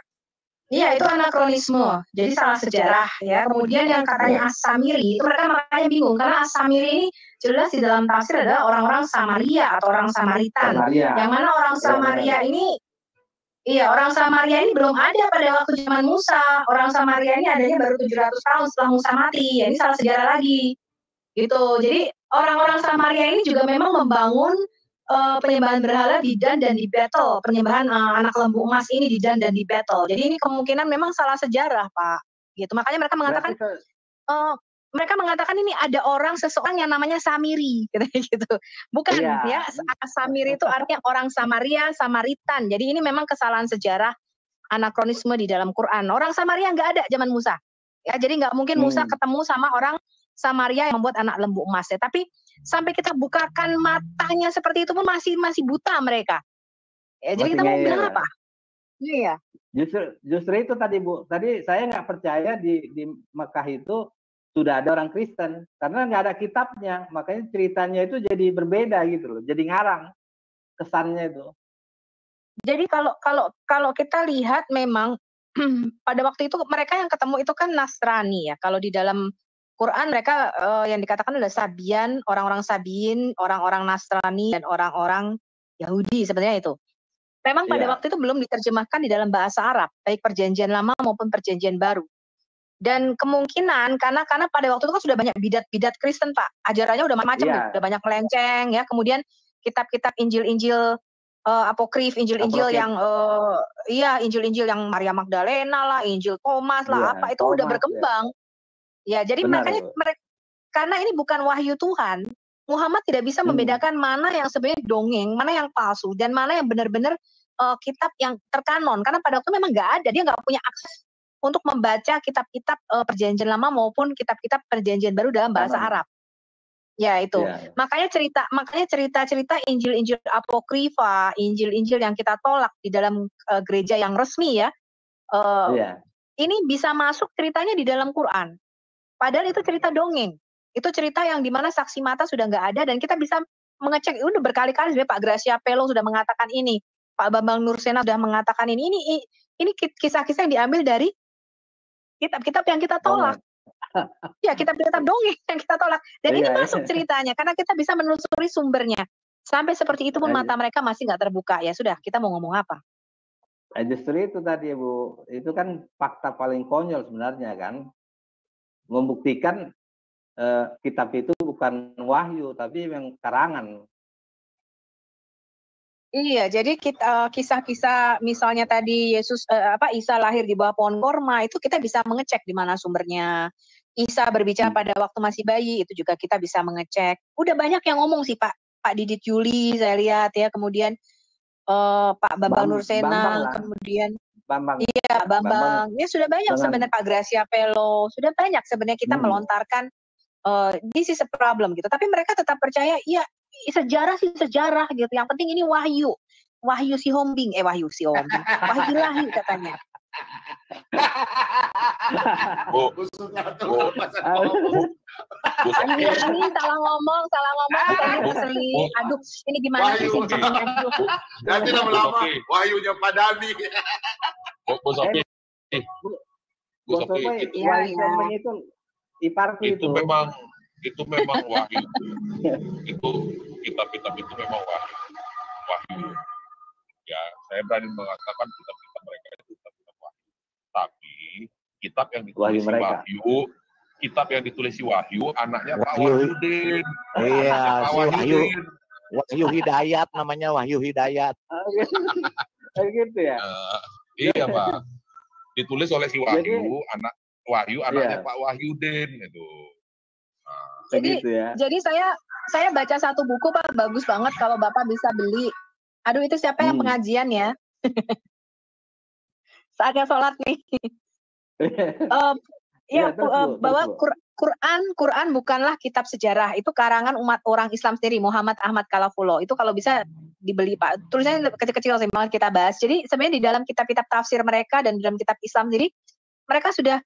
Speaker 3: itu anakronisme. Jadi salah sejarah ya. Kemudian yang katanya As-Samiri itu mereka makanya bingung karena As-Samiri ini jelas di dalam tafsir adalah orang-orang Samaria atau orang Samaritan. Yang mana orang Samaria ini orang Samaria ini belum ada pada waktu zaman Musa. Orang Samaria ini adanya baru 700 tahun setelah Musa mati. Ya, ini salah sejarah lagi. Gitu. Jadi orang-orang Samaria ini juga memang membangun penyembahan berhala di Dan dan di Betel, penyembahan anak lembu emas ini di Dan dan di Betel. Jadi ini kemungkinan memang salah sejarah, Pak. Gitu. Makanya mereka mengatakan ini ada seseorang yang namanya Samiri, gitu. Bukan ya, Samiri itu artinya orang Samaria, Samaritan. Jadi ini memang kesalahan sejarah, anakronisme di dalam Quran. Orang Samaria nggak ada zaman Musa. Ya, jadi nggak mungkin Musa ketemu sama orang Samaria yang membuat anak lembu emas ya. Tapi sampai kita bukakan matanya seperti itu pun masih buta mereka. Ya, jadi kita mau bilang apa? Iya.
Speaker 8: Justru itu tadi Bu. Tadi saya nggak percaya di Mekah itu sudah ada orang Kristen karena nggak ada kitabnya. Makanya ceritanya itu jadi berbeda gitu loh. Jadi ngarang kesannya itu.
Speaker 3: Jadi kalau kita lihat memang pada waktu itu mereka yang ketemu itu kan Nasrani ya. Kalau di dalam Quran mereka yang dikatakan adalah Sabian, orang-orang Sabiin, orang-orang Nasrani dan orang-orang Yahudi sebenarnya itu. Memang pada waktu itu belum diterjemahkan di dalam bahasa Arab, baik Perjanjian Lama maupun Perjanjian Baru. Dan kemungkinan karena pada waktu itu kan sudah banyak bidat Kristen, Pak. Ajarannya udah macam-macam, udah banyak melenceng ya. Kemudian kitab-kitab Injil-Injil apokrif, Injil-Injil yang Injil-Injil yang Maria Magdalena lah, Injil Thomas lah, apa itu udah berkembang. Ya, jadi makanya mereka, karena ini bukan wahyu Tuhan, Muhammad tidak bisa membedakan mana yang sebenarnya dongeng, mana yang palsu, dan mana yang benar-benar kitab yang terkanon. Karena pada waktu memang nggak ada, dia nggak punya akses untuk membaca kitab-kitab Perjanjian Lama maupun kitab-kitab Perjanjian Baru dalam bahasa Arab. Ya itu. Makanya cerita-cerita Injil-Injil apokrifa, Injil-Injil yang kita tolak di dalam gereja yang resmi ya, ini bisa masuk ceritanya di dalam Quran. Padahal itu cerita dongeng. Itu cerita yang dimana saksi mata sudah nggak ada dan kita bisa mengecek. Udah berkali-kali sebenarnya Pak Gracia Pelo sudah mengatakan ini, Pak Bambang Nursena sudah mengatakan ini kisah-kisah yang diambil dari kitab-kitab yang kita tolak. Ya, kitab-kitab dongeng yang kita tolak. Dan ini masuk ceritanya karena kita bisa menelusuri sumbernya. Sampai seperti itu pun mata mereka masih nggak terbuka. Ya sudah, kita mau ngomong apa?
Speaker 8: Justru itu tadi Bu, itu kan fakta paling konyol sebenarnya kan. Membuktikan kitab itu bukan wahyu tapi memang karangan.
Speaker 3: Iya, jadi kisah-kisah misalnya tadi Isa lahir di bawah pohon korma itu kita bisa mengecek di mana sumbernya. Isa berbicara pada waktu masih bayi itu juga kita bisa mengecek. Udah banyak yang ngomong sih Pak Didit Yuli saya lihat ya, kemudian Pak Bambang Nursena, kemudian Bambang. Ya sudah banyak sebenarnya Pak Gracia Pelo, sudah banyak sebenarnya kita melontarkan this is a problem gitu. Tapi mereka tetap percaya, iya sejarah sih sejarah gitu. Yang penting ini wahyu si Hombing, wahyu ilahi katanya.
Speaker 2: Bu,
Speaker 3: Ini salah ngomong, aduh, ini gimana sih singkatannya?
Speaker 2: Nanti lama-lama wahyunya Pak Dani.
Speaker 9: Bu Sofi,
Speaker 8: itu iparku itu
Speaker 9: memang wahyu. Itu kitab-kitab itu memang wahyu. Ya, saya berani mengatakan kitab-kitab mereka itu kitab wahyu. Tapi kitab yang ditulis Wahyu, anaknya Pak Wahyudin.
Speaker 6: Iya, Wahyu Hidayat namanya, Wahyu Hidayat.
Speaker 8: Kayak gitu ya?
Speaker 9: Iya, Pak. Ditulis oleh si Wahyu, anaknya Pak Wahyudin itu.
Speaker 3: Jadi saya baca satu buku Pak, bagus banget kalau Bapak bisa beli. Aduh, itu siapa yang pengajian ya? Saatnya sholat nih. Bahwa Quran bukanlah kitab sejarah, itu karangan umat orang Islam sendiri, Muhammad Ahmad Kalafulo. Itu kalau bisa dibeli Pak. Tulisannya kecil-kecil sih banget kita bahas. Jadi sebenarnya di dalam kitab-kitab tafsir mereka dan di dalam kitab Islam sendiri, mereka sudah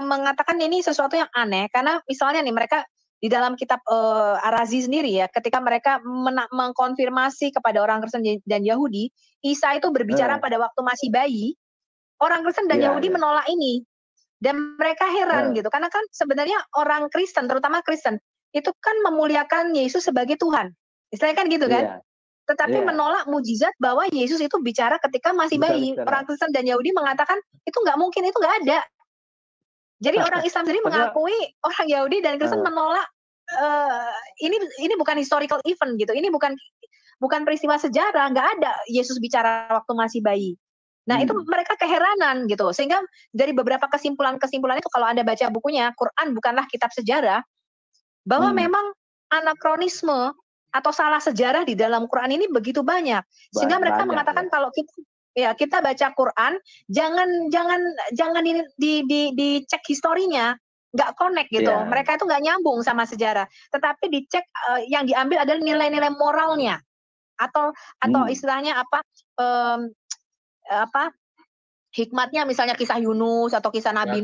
Speaker 3: mengatakan ini sesuatu yang aneh karena misalnya nih mereka di dalam kitab Ar-Razi sendiri ya, ketika mereka mengkonfirmasi kepada orang Kristen dan Yahudi, Isa itu berbicara pada waktu masih bayi, orang Kristen dan Yahudi menolak ini. Dan mereka heran gitu, karena kan sebenarnya orang Kristen, terutama Kristen, itu kan memuliakan Yesus sebagai Tuhan. Istilahnya kan gitu kan? Tetapi menolak mujizat bahwa Yesus itu bicara ketika masih bayi. Orang Kristen dan Yahudi mengatakan, itu nggak mungkin, itu nggak ada. Jadi orang Islam sendiri mengakui, orang Yahudi dan Kristen menolak, ini bukan historical event gitu, ini bukan bukan peristiwa sejarah, nggak ada Yesus bicara waktu masih bayi. Nah, itu mereka keheranan gitu. Sehingga dari beberapa kesimpulan-kesimpulan itu, kalau Anda baca bukunya, Quran bukanlah kitab sejarah, bahwa memang anakronisme atau salah sejarah di dalam Quran ini begitu banyak. Sehingga mereka mengatakan kalau kita baca Quran, jangan dicek historinya, nggak connect gitu. Mereka itu nggak nyambung sama sejarah. Tetapi dicek yang diambil adalah nilai-nilai moralnya, atau istilahnya hikmatnya, misalnya kisah Yunus atau kisah Nabi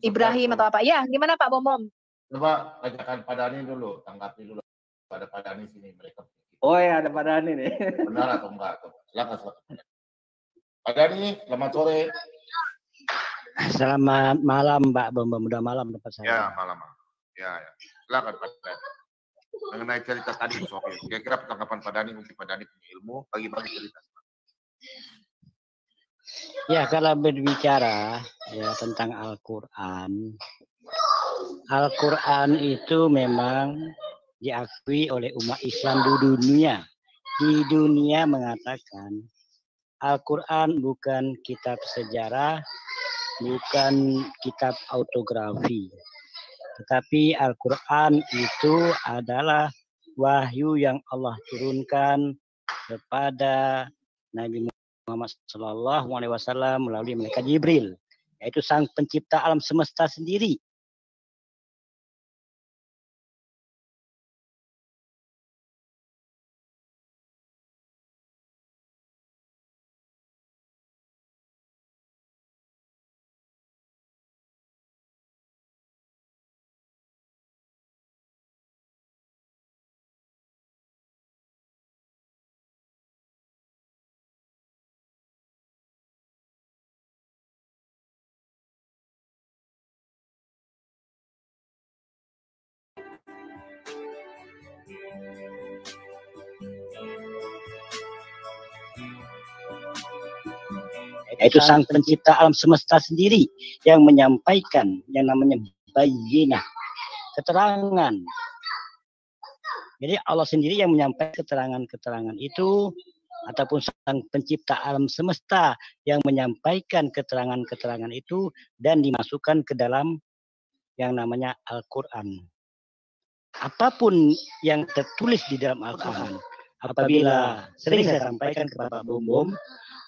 Speaker 3: Ibrahim atau apa. Ya, gimana Pak Bom?
Speaker 2: Coba bacakan Pak Dhani dulu, tanggapi dulu. Ada Pak Dhani sini, mereka.
Speaker 8: Oh ya, ada Pak Dhani nih.
Speaker 2: Benar atau enggak? Silakan. Pak Dhani, selamat sore.
Speaker 10: Selamat malam, Mbak Bom. Udah malam dapat saya.
Speaker 2: Ya, malam. Ya. Silakan Pak Dhani. Mengenai cerita tadi, kira-kira tanggapan Pak Dhani, mungkin Pak Dhani punya ilmu, bagi-bagi cerita.
Speaker 10: Ya, kalau berbicara ya tentang Al-Quran, Al-Quran itu memang diakui oleh umat Islam di dunia. Di dunia mengatakan Al-Quran bukan kitab sejarah, bukan kitab autografi. Tetapi Al-Quran itu adalah wahyu yang Allah turunkan kepada Nabi Muhammad SAW melalui malaikat Jibril, yaitu sang pencipta alam semesta sendiri. Yaitu sang pencipta alam semesta sendiri yang menyampaikan yang namanya bayyinah, keterangan. Jadi Allah sendiri yang menyampaikan keterangan-keterangan itu, ataupun sang pencipta alam semesta yang menyampaikan keterangan-keterangan itu dan dimasukkan ke dalam yang namanya Al-Quran. Apapun yang tertulis di dalam Al-Quran, apabila sering saya sampaikan kepada Pak Bom,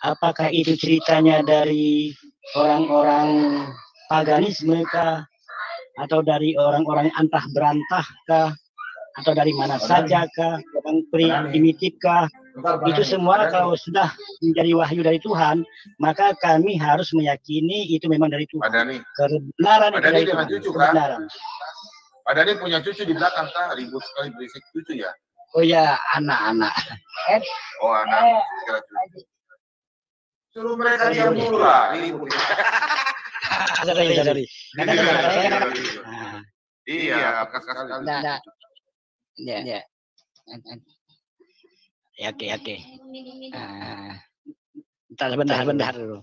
Speaker 10: apakah itu ceritanya dari orang-orang paganisme kah, atau dari orang-orang antah berantah kah, atau dari mana saja kah, orang primitif kah, itu semua kalau sudah menjadi wahyu dari Tuhan, maka kami harus meyakini itu memang dari Tuhan. Kebenaran dari Tuhan. Kebenaran.
Speaker 2: Pak Dhani punya cucu di belakang kah? Ribut sekali berisik cucu ya?
Speaker 10: Oh ya, anak-anak.
Speaker 2: Oh, anak. Suruh mereka diam dulu lah.
Speaker 10: Sorry.
Speaker 2: Iya, sekali.
Speaker 10: Ya. Oke. Bentar dulu.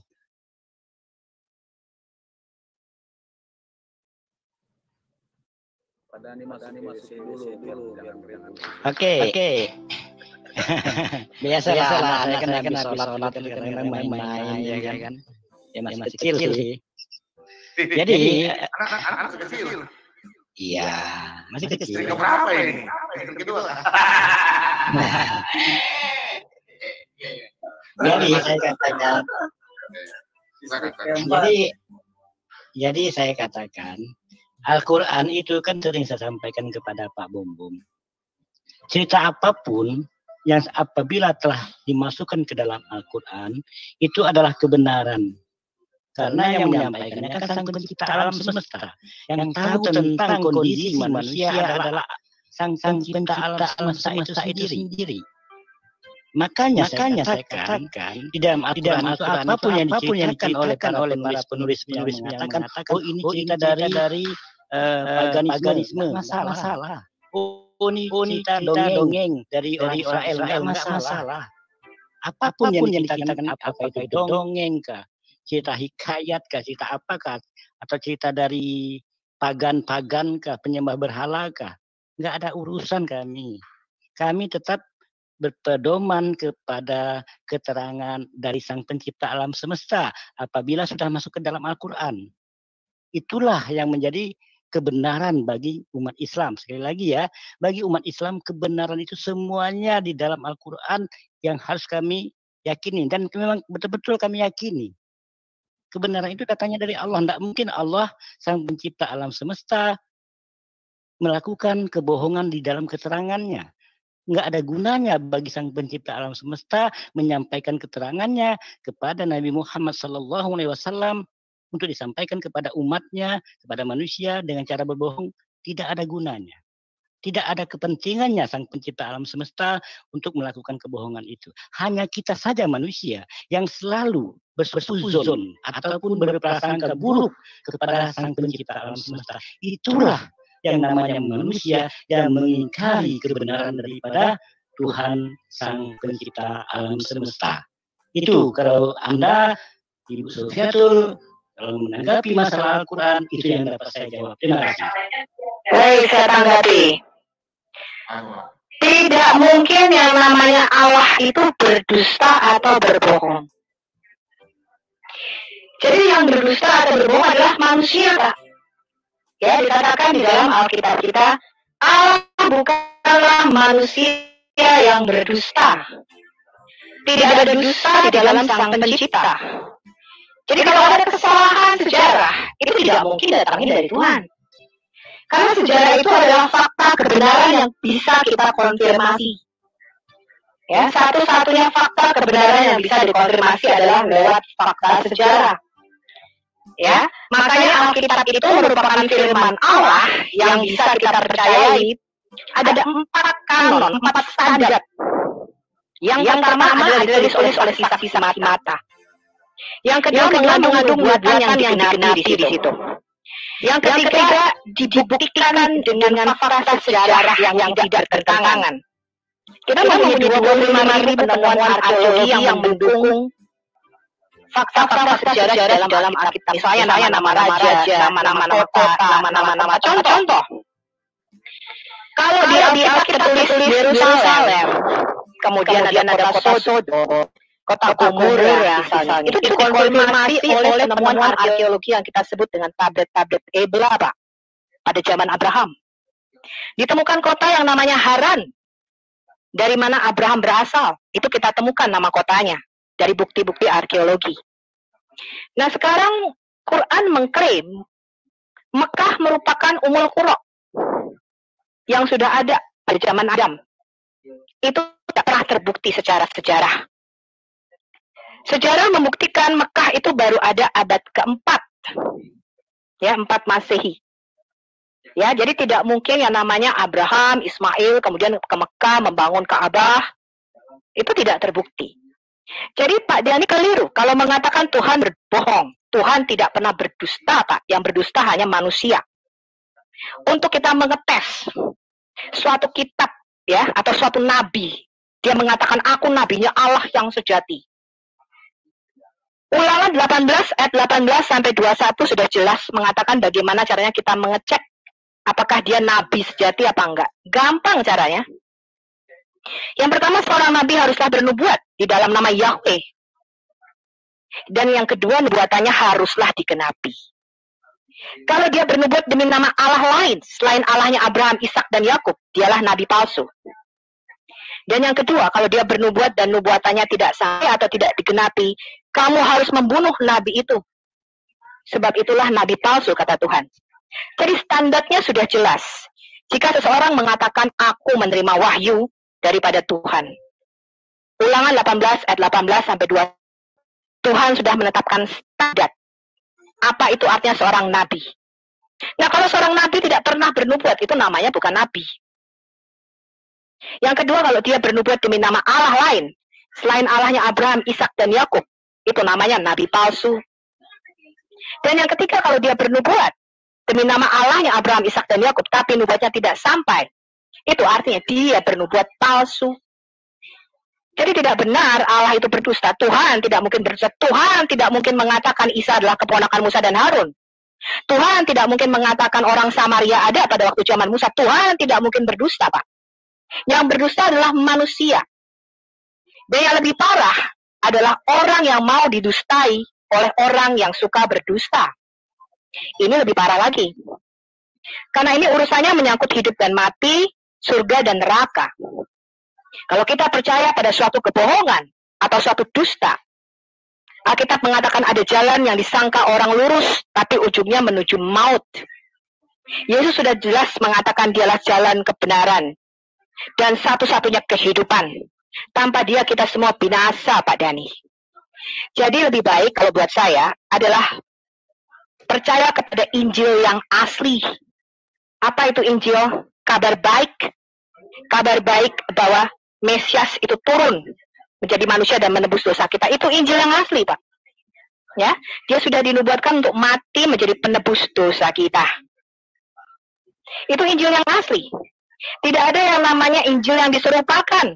Speaker 10: Oke. Biasalah, saya kan habis sholat kadang-kadang main-main ya kan. Ya masih kecil sih. Jadi
Speaker 2: anak kecil.
Speaker 10: Iya, masih kecil.
Speaker 2: Yang berapa ini? Yang kedua.
Speaker 10: Jadi saya katakan. Jadi saya katakan Al-Quran itu kan sering saya sampaikan kepada Pak Bom. Cerita apapun yang apabila telah dimasukkan ke dalam Al-Quran itu adalah kebenaran. Karena yang menyampaikannya kan sang pencipta alam semesta. Yang tahu tentang kondisi manusia adalah sang pencipta alam semesta itu sendiri. Makanya saya katakan di dalam Al-Quran itu apapun yang diceritakan oleh para penulis mengatakan, oh ini cerita dari paganisme, masalah. Oh ini cerita dongeng dari orang Israel, enggak masalah. Apapun yang diceritakan, apakah itu dongeng kah, cerita hikayat kah, cerita apakah, atau cerita dari pagan kah, penyembah berhala kah, enggak ada urusan kami. Kami tetap berpedoman kepada keterangan dari Sang Pencipta alam semesta apabila sudah masuk ke dalam Al-Quran. Itulah yang menjadi kebenaran bagi umat Islam. Sekali lagi ya, bagi umat Islam kebenaran itu semuanya di dalam Al-Quran yang harus kami yakini. Dan memang betul-betul kami yakini. Kebenaran itu datangnya dari Allah. Tidak mungkin Allah, Sang Pencipta alam semesta, melakukan kebohongan di dalam keterangannya. Nggak ada gunanya bagi Sang Pencipta alam semesta menyampaikan keterangannya kepada Nabi Muhammad SAW untuk disampaikan kepada umatnya, kepada manusia dengan cara berbohong. Tidak ada gunanya. Tidak ada kepentingannya Sang Pencipta alam semesta untuk melakukan kebohongan itu. Hanya kita saja manusia yang selalu bersuzon ataupun berprasangka buruk kepada Sang Pencipta alam semesta. Itulah yang namanya manusia yang mengingkari kebenaran daripada Tuhan Sang Pencipta alam semesta. Itu kalau Anda, Ibu Sofiatul, kalau menanggapi masalah Al-Quran, itu yang dapat saya jawab. Terima kasih.
Speaker 3: Baik, saya tanggapi. Tidak mungkin yang namanya Allah itu berdusta atau berbohong. Jadi yang berdusta atau berbohong adalah manusia, Pak. Ya, dikatakan di dalam Alkitab kita, Allah bukanlah manusia yang berdusta. Tidak ada dusta di dalam Sang Pencipta. Jadi kalau ada kesalahan sejarah, itu tidak mungkin datangnya dari Tuhan. Karena sejarah itu adalah fakta kebenaran yang bisa kita konfirmasi. Ya, satu-satunya fakta kebenaran yang bisa dikonfirmasi adalah lewat fakta sejarah. Ya, makanya Alkitab itu merupakan firman Allah yang bisa kita percayai. Ada 4 kanon, 4 standar. Yang pertama adalah ditulis oleh kisah-kisah mata. Yang kedua mengandung nubuatan yang digenapi di situ. Yang ketiga dibuktikan dengan fakta sejarah yang tidak bertentangan. Kita mempunyai 25.000 penemuan arkeologi yang mendukung fakta-fakta sejarah dalam Alkitab. Misalnya nama-nama raja, nama-nama kota, nama-nama contoh. Kalau di Alkitab kita tulis Yerusalem, kemudian ada kota Sodom, kota Gomora misalnya, itu dikonfirmasi oleh penemuan arkeologi yang kita sebut dengan tablet-tablet Ebla, Pak, pada zaman Abraham. Ditemukan kota yang namanya Haran, dari mana Abraham berasal, itu kita temukan nama kotanya dari bukti-bukti arkeologi. Nah, sekarang Quran mengklaim Mekah merupakan Ummul Qura yang sudah ada pada zaman Adam. Itu tidak pernah terbukti secara sejarah. Sejarah membuktikan Mekah itu baru ada abad keempat, ya, 4 Masehi. Ya, jadi tidak mungkin yang namanya Abraham, Ismail, kemudian ke Mekah membangun Ka'bah, itu tidak terbukti. Jadi Pak Dhani keliru kalau mengatakan Tuhan berbohong. Tuhan tidak pernah berdusta, Pak. Yang berdusta hanya manusia. Untuk kita mengetes suatu kitab, ya, atau suatu nabi, dia mengatakan aku nabinya Allah yang sejati. Ulangan 18 ayat 18 sampai 21 sudah jelas mengatakan bagaimana caranya kita mengecek apakah dia nabi sejati apa enggak. Gampang caranya. Yang pertama, seorang nabi haruslah bernubuat di dalam nama Yahweh. Dan yang kedua, nubuatannya haruslah digenapi. Kalau dia bernubuat demi nama Allah lain selain Allahnya Abraham, Ishak dan Yakub, dialah nabi palsu. Dan yang kedua, kalau dia bernubuat dan nubuatannya tidak sah atau tidak digenapi, kamu harus membunuh nabi itu. Sebab itulah nabi palsu, kata Tuhan. Jadi standarnya sudah jelas. Jika seseorang mengatakan aku menerima wahyu daripada Tuhan. Ulangan 18 ayat 18 sampai 2. Tuhan sudah menetapkan standar. Apa itu artinya seorang nabi? Nah, kalau seorang nabi tidak pernah bernubuat, itu namanya bukan nabi. Yang kedua, kalau dia bernubuat demi nama Allah lain selain Allahnya Abraham, Ishak dan Yakub, itu namanya nabi palsu. Dan yang ketiga, kalau dia bernubuat demi nama Allahnya Abraham, Ishak dan Yakub, tapi nubuatnya tidak sampai, itu artinya dia bernubuat palsu. Jadi tidak benar Allah itu berdusta. Tuhan tidak mungkin berdusta. Tuhan tidak mungkin mengatakan Isa adalah keponakan Musa dan Harun. Tuhan tidak mungkin mengatakan orang Samaria ada pada waktu zaman Musa. Tuhan tidak mungkin berdusta, Pak. Yang berdusta adalah manusia.
Speaker 11: Dan yang lebih parah adalah orang yang mau didustai oleh orang yang suka berdusta. Ini lebih parah lagi. Karena ini urusannya menyangkut hidup dan mati, surga dan neraka. Kalau kita percaya pada suatu kebohongan atau suatu dusta, Alkitab mengatakan ada jalan yang disangka orang lurus, tapi ujungnya menuju maut. Yesus sudah jelas mengatakan dialah jalan kebenaran dan satu-satunya kehidupan. Tanpa dia kita semua binasa, Pak Dhani. Jadi lebih baik kalau buat saya adalah percaya kepada Injil yang asli. Apa itu Injil? Kabar baik. Kabar baik bahwa Mesias itu turun menjadi manusia dan menebus dosa kita. Itu Injil yang asli, Pak. Ya, dia sudah dinubuatkan untuk mati menjadi penebus dosa kita. Itu Injil yang asli. Tidak ada yang namanya Injil yang diserupakan.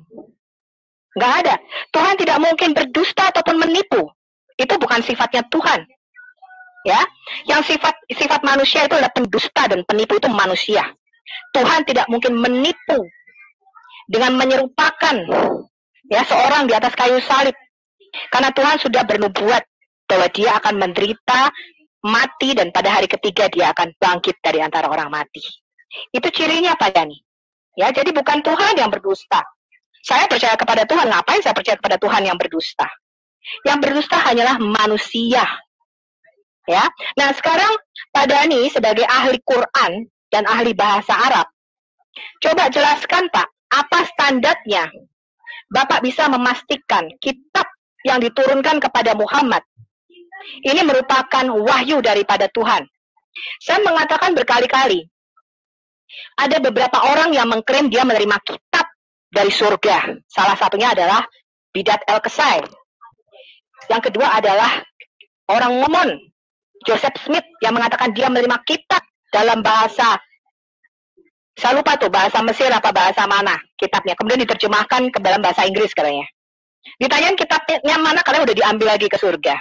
Speaker 11: Nggak ada. Tuhan tidak mungkin berdusta ataupun menipu. Itu bukan sifatnya Tuhan. Ya, yang sifat manusia itu adalah pendusta dan penipu itu manusia. Tuhan tidak mungkin menipu dengan menyerupakan ya seorang di atas kayu salib. Karena Tuhan sudah bernubuat bahwa dia akan menderita, mati, dan pada hari ketiga dia akan bangkit dari antara orang mati. Itu cirinya, Pak Dhani. Ya, jadi bukan Tuhan yang berdusta. Saya percaya kepada Tuhan. Ngapain saya percaya kepada Tuhan yang berdusta? Yang berdusta hanyalah manusia. Ya. Nah, sekarang Pak Dhani sebagai ahli Quran dan ahli bahasa Arab, coba jelaskan, Pak, apa standarnya Bapak bisa memastikan kitab yang diturunkan kepada Muhammad ini merupakan wahyu daripada Tuhan. Saya mengatakan berkali-kali, ada beberapa orang yang mengklaim dia menerima kitab dari surga. Salah satunya adalah Bidat El-Kesai. Yang kedua adalah orang Mormon, Joseph Smith, yang mengatakan dia menerima kitab dalam bahasa, saya lupa tuh bahasa Mesir apa bahasa mana kitabnya. Kemudian diterjemahkan ke dalam bahasa Inggris katanya. Ditanyain kitabnya mana, kalian udah diambil lagi ke surga.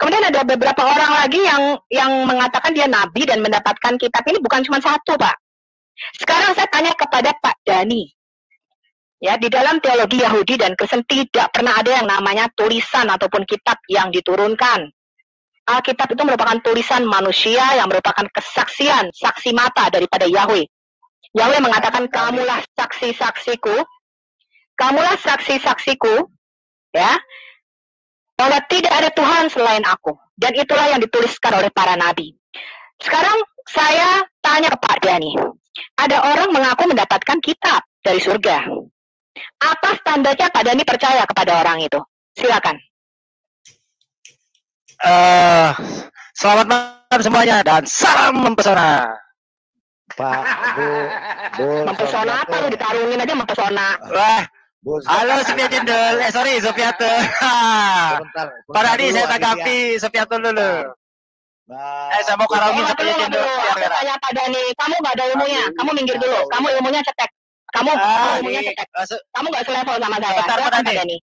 Speaker 11: Kemudian ada beberapa orang lagi yang mengatakan dia nabi dan mendapatkan kitab ini bukan cuma satu, Pak. Sekarang saya tanya kepada Pak Dhani. Ya, di dalam teologi Yahudi dan Kristen tidak pernah ada yang namanya tulisan ataupun kitab yang diturunkan. Alkitab itu merupakan tulisan manusia yang merupakan kesaksian, saksi mata daripada Yahweh. Yahweh mengatakan, kamulah saksi-saksiku, kamulah saksi-saksiku, ya, bahwa tidak ada Tuhan selain aku. Dan itulah yang dituliskan oleh para nabi. Sekarang saya tanya ke Pak Dhani, ada orang mengaku mendapatkan kitab dari surga. Apa standarnya Pak Dhani percaya kepada orang itu? Silakan.
Speaker 10: Selamat malam semuanya dan salam mempesona.
Speaker 6: Pak, Bu,
Speaker 11: Mempesona apa lu, ditarungin aja mempesona.
Speaker 10: Wah, halo Sophia Jendel, sorry Sofiatul. Pak Dhani saya tanggapi Sofiatul dulu. Saya mau karongin Sophia Jendel.
Speaker 11: Aku tanya Pak Dhani, kamu nggak ada ilmunya, kamu minggir dulu, kamu ilmunya cetek. Kamu ilmunya cetek. Kamu nggak selevel sama saya. Silakan Pak Dhani.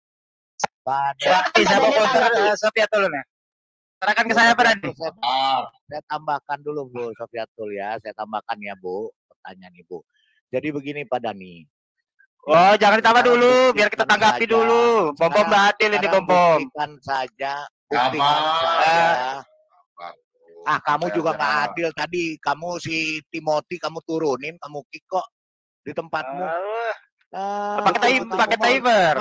Speaker 10: Saya mau counter Sofiatul nih. Serahkan ke saya Pak Dhani.
Speaker 6: Saya tambahkan dulu Bu Sofiatul ya, saya tambahkan ya Bu, pertanyaan Ibu. Jadi begini Pak Dhani.
Speaker 10: Oh, jangan ditambah dulu, biar kita tanggapi dulu. Bom-bom adil ini bom-bom.
Speaker 6: Buktikan saja. Kamu juga nggak adil tadi. Kamu si Timothy kamu turunin, kamu kick kok di tempatmu.
Speaker 10: Pakai timer.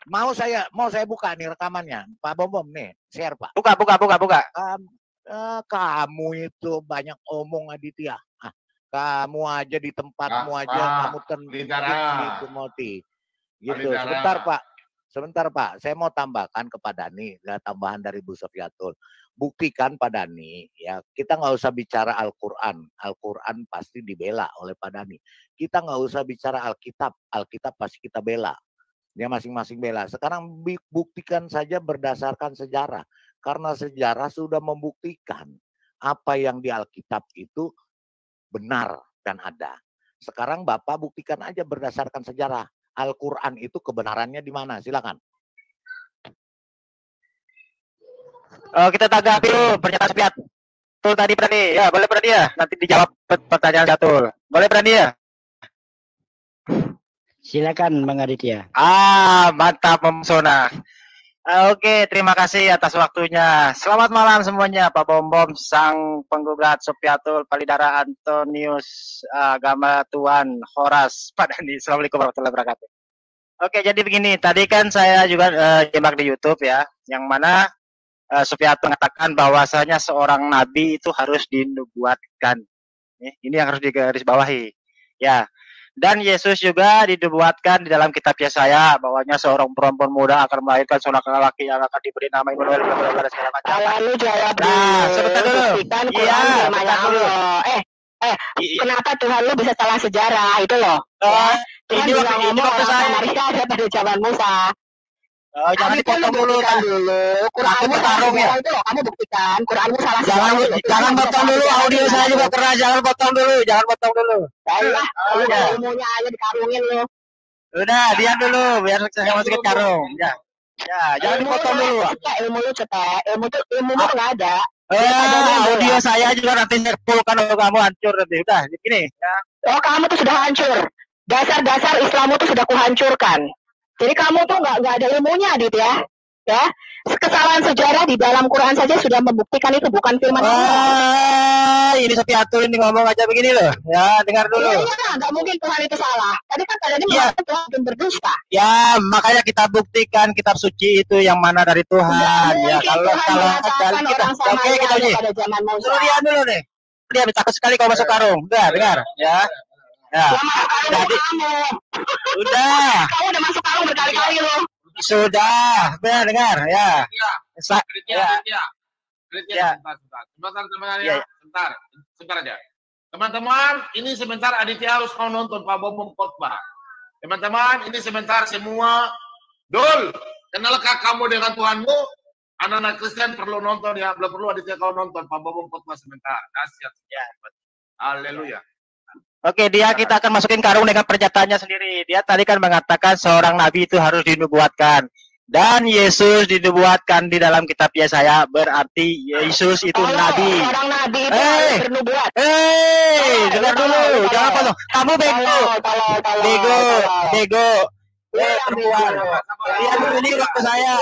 Speaker 6: Mau saya buka nih rekamannya, Pak Bom nih, share Pak.
Speaker 10: Buka.
Speaker 6: Kamu itu banyak omong Aditya. Kamu aja di tempatmu aja kamu tenang Timothy. Gitu. Sebentar Pak. Saya mau tambahkan kepada Dhani, tambahan dari Bu Sofiatul. Buktikan Pak Dhani, ya kita nggak usah bicara Al-Quran. Al-Quran pasti dibela oleh Pak Dhani. Kita nggak usah bicara Alkitab. Alkitab pasti kita bela. Dia masing-masing bela. Sekarang buktikan saja berdasarkan sejarah. Karena sejarah sudah membuktikan apa yang di Alkitab itu benar dan ada. Sekarang Bapak buktikan aja berdasarkan sejarah. Al-Quran itu kebenarannya di mana? Silakan.
Speaker 10: Kita tanggapi dulu pernyataan Sofiatul tadi Prani. Ya, boleh Prani ya. Nanti dijawab pertanyaan Sofiatul. Boleh Prani ya. Silakan Bang Aditya.
Speaker 12: Mantap, memesona. Oke, terima kasih atas waktunya. Selamat malam semuanya, Pak Bom, Sang Penggugat, Supiatul, Palidara, Antonius, Agama Tuan, Horas, Pak Dandi. Assalamualaikum warahmatullahi wabarakatuh. Oke, jadi begini, tadi kan saya juga nyimak di YouTube ya, yang mana Supiatul mengatakan bahwasanya seorang nabi itu harus dinubuatkan. Ini yang harus digarisbawahi. Ya. Dan Yesus juga dinubuatkan di dalam kitab Yesaya bahwanya seorang perempuan muda akan melahirkan seorang laki yang akan diberi nama Immanuel dan segala macam.
Speaker 11: Lalu jawab
Speaker 12: Nah, sebentar dulu.
Speaker 11: buktikan
Speaker 12: Iya,
Speaker 11: Quran firman
Speaker 12: bentar dulu.
Speaker 11: Allah. Kenapa Tuhan lu bisa salah sejarah itu loh? Ya. Tuhan
Speaker 12: Ini
Speaker 11: juga
Speaker 12: waktu
Speaker 11: ngomong orang
Speaker 12: saya.
Speaker 11: Samaria ada pada zaman Musa.
Speaker 12: Jangan dipotong dulu.
Speaker 11: Quranmu salah sejarah itu loh. Kamu buktikan Quranmu salah sejarah.
Speaker 12: Jangan potong dulu, audio saya juga keras. Jangan potong dulu.
Speaker 11: Baiklah, lu ilmunya aja dikarungin lu.
Speaker 12: Udah, diam dulu biar saya masukin karung. Ya, jangan dipotong dulu.
Speaker 11: Ilmu lu cetek, ilmu lu nggak ada.
Speaker 12: Audio saya juga nanti nyerpulkan kalau kamu hancur nanti. Udah, gini. Ya.
Speaker 11: Oh, kamu tuh sudah hancur. Dasar-dasar Islammu tuh sudah kuhancurkan. Jadi kamu tuh nggak ada ilmunya, Adit ya. Ya, kesalahan sejarah di dalam Quran saja sudah membuktikan itu bukan firman Allah.
Speaker 12: Ini Supiatul ini ngomong aja begini loh. Ya, dengar dulu.
Speaker 11: Iya, nggak mungkin Tuhan itu salah. Tadi kan kalian mengatakan Tuhan berdusta.
Speaker 12: Ya, makanya kita buktikan kitab suci itu yang mana dari Tuhan. Ya, kalau kita, oke kita uji. Suruh dia dulu nih. Dia takut sekali kalau masuk karung. Udah, dengar. Ya. Ya. Jadi, udah.
Speaker 11: Kamu udah masuk karung berkali-kali loh.
Speaker 12: Sudah, dengar ya.
Speaker 2: Sebentar aja. Teman-teman, ini sebentar Aditya harus kau nonton Pak Bom khotbah. Teman-teman, ini sebentar semua. Dul, kenalkah kamu dengan Tuhanmu? Anak-anak Kristen perlu nonton ya. Belum perlu Aditya kau nonton Pak Bom khotbah sebentar. Kasihat. Haleluya.
Speaker 12: Oke, kita akan masukin karung dengan pernyataannya sendiri. Dia tadi kan mengatakan seorang nabi itu harus dinubuatkan. Dan Yesus dinubuatkan di dalam kitab Yesaya, berarti Yesus itu nabi.
Speaker 11: Seorang nabi itu harus bernubuat.
Speaker 12: Dengar dulu, jangan potong. Kamu bego. Bego. Perempuan. Lihat dulu ini waktu saya.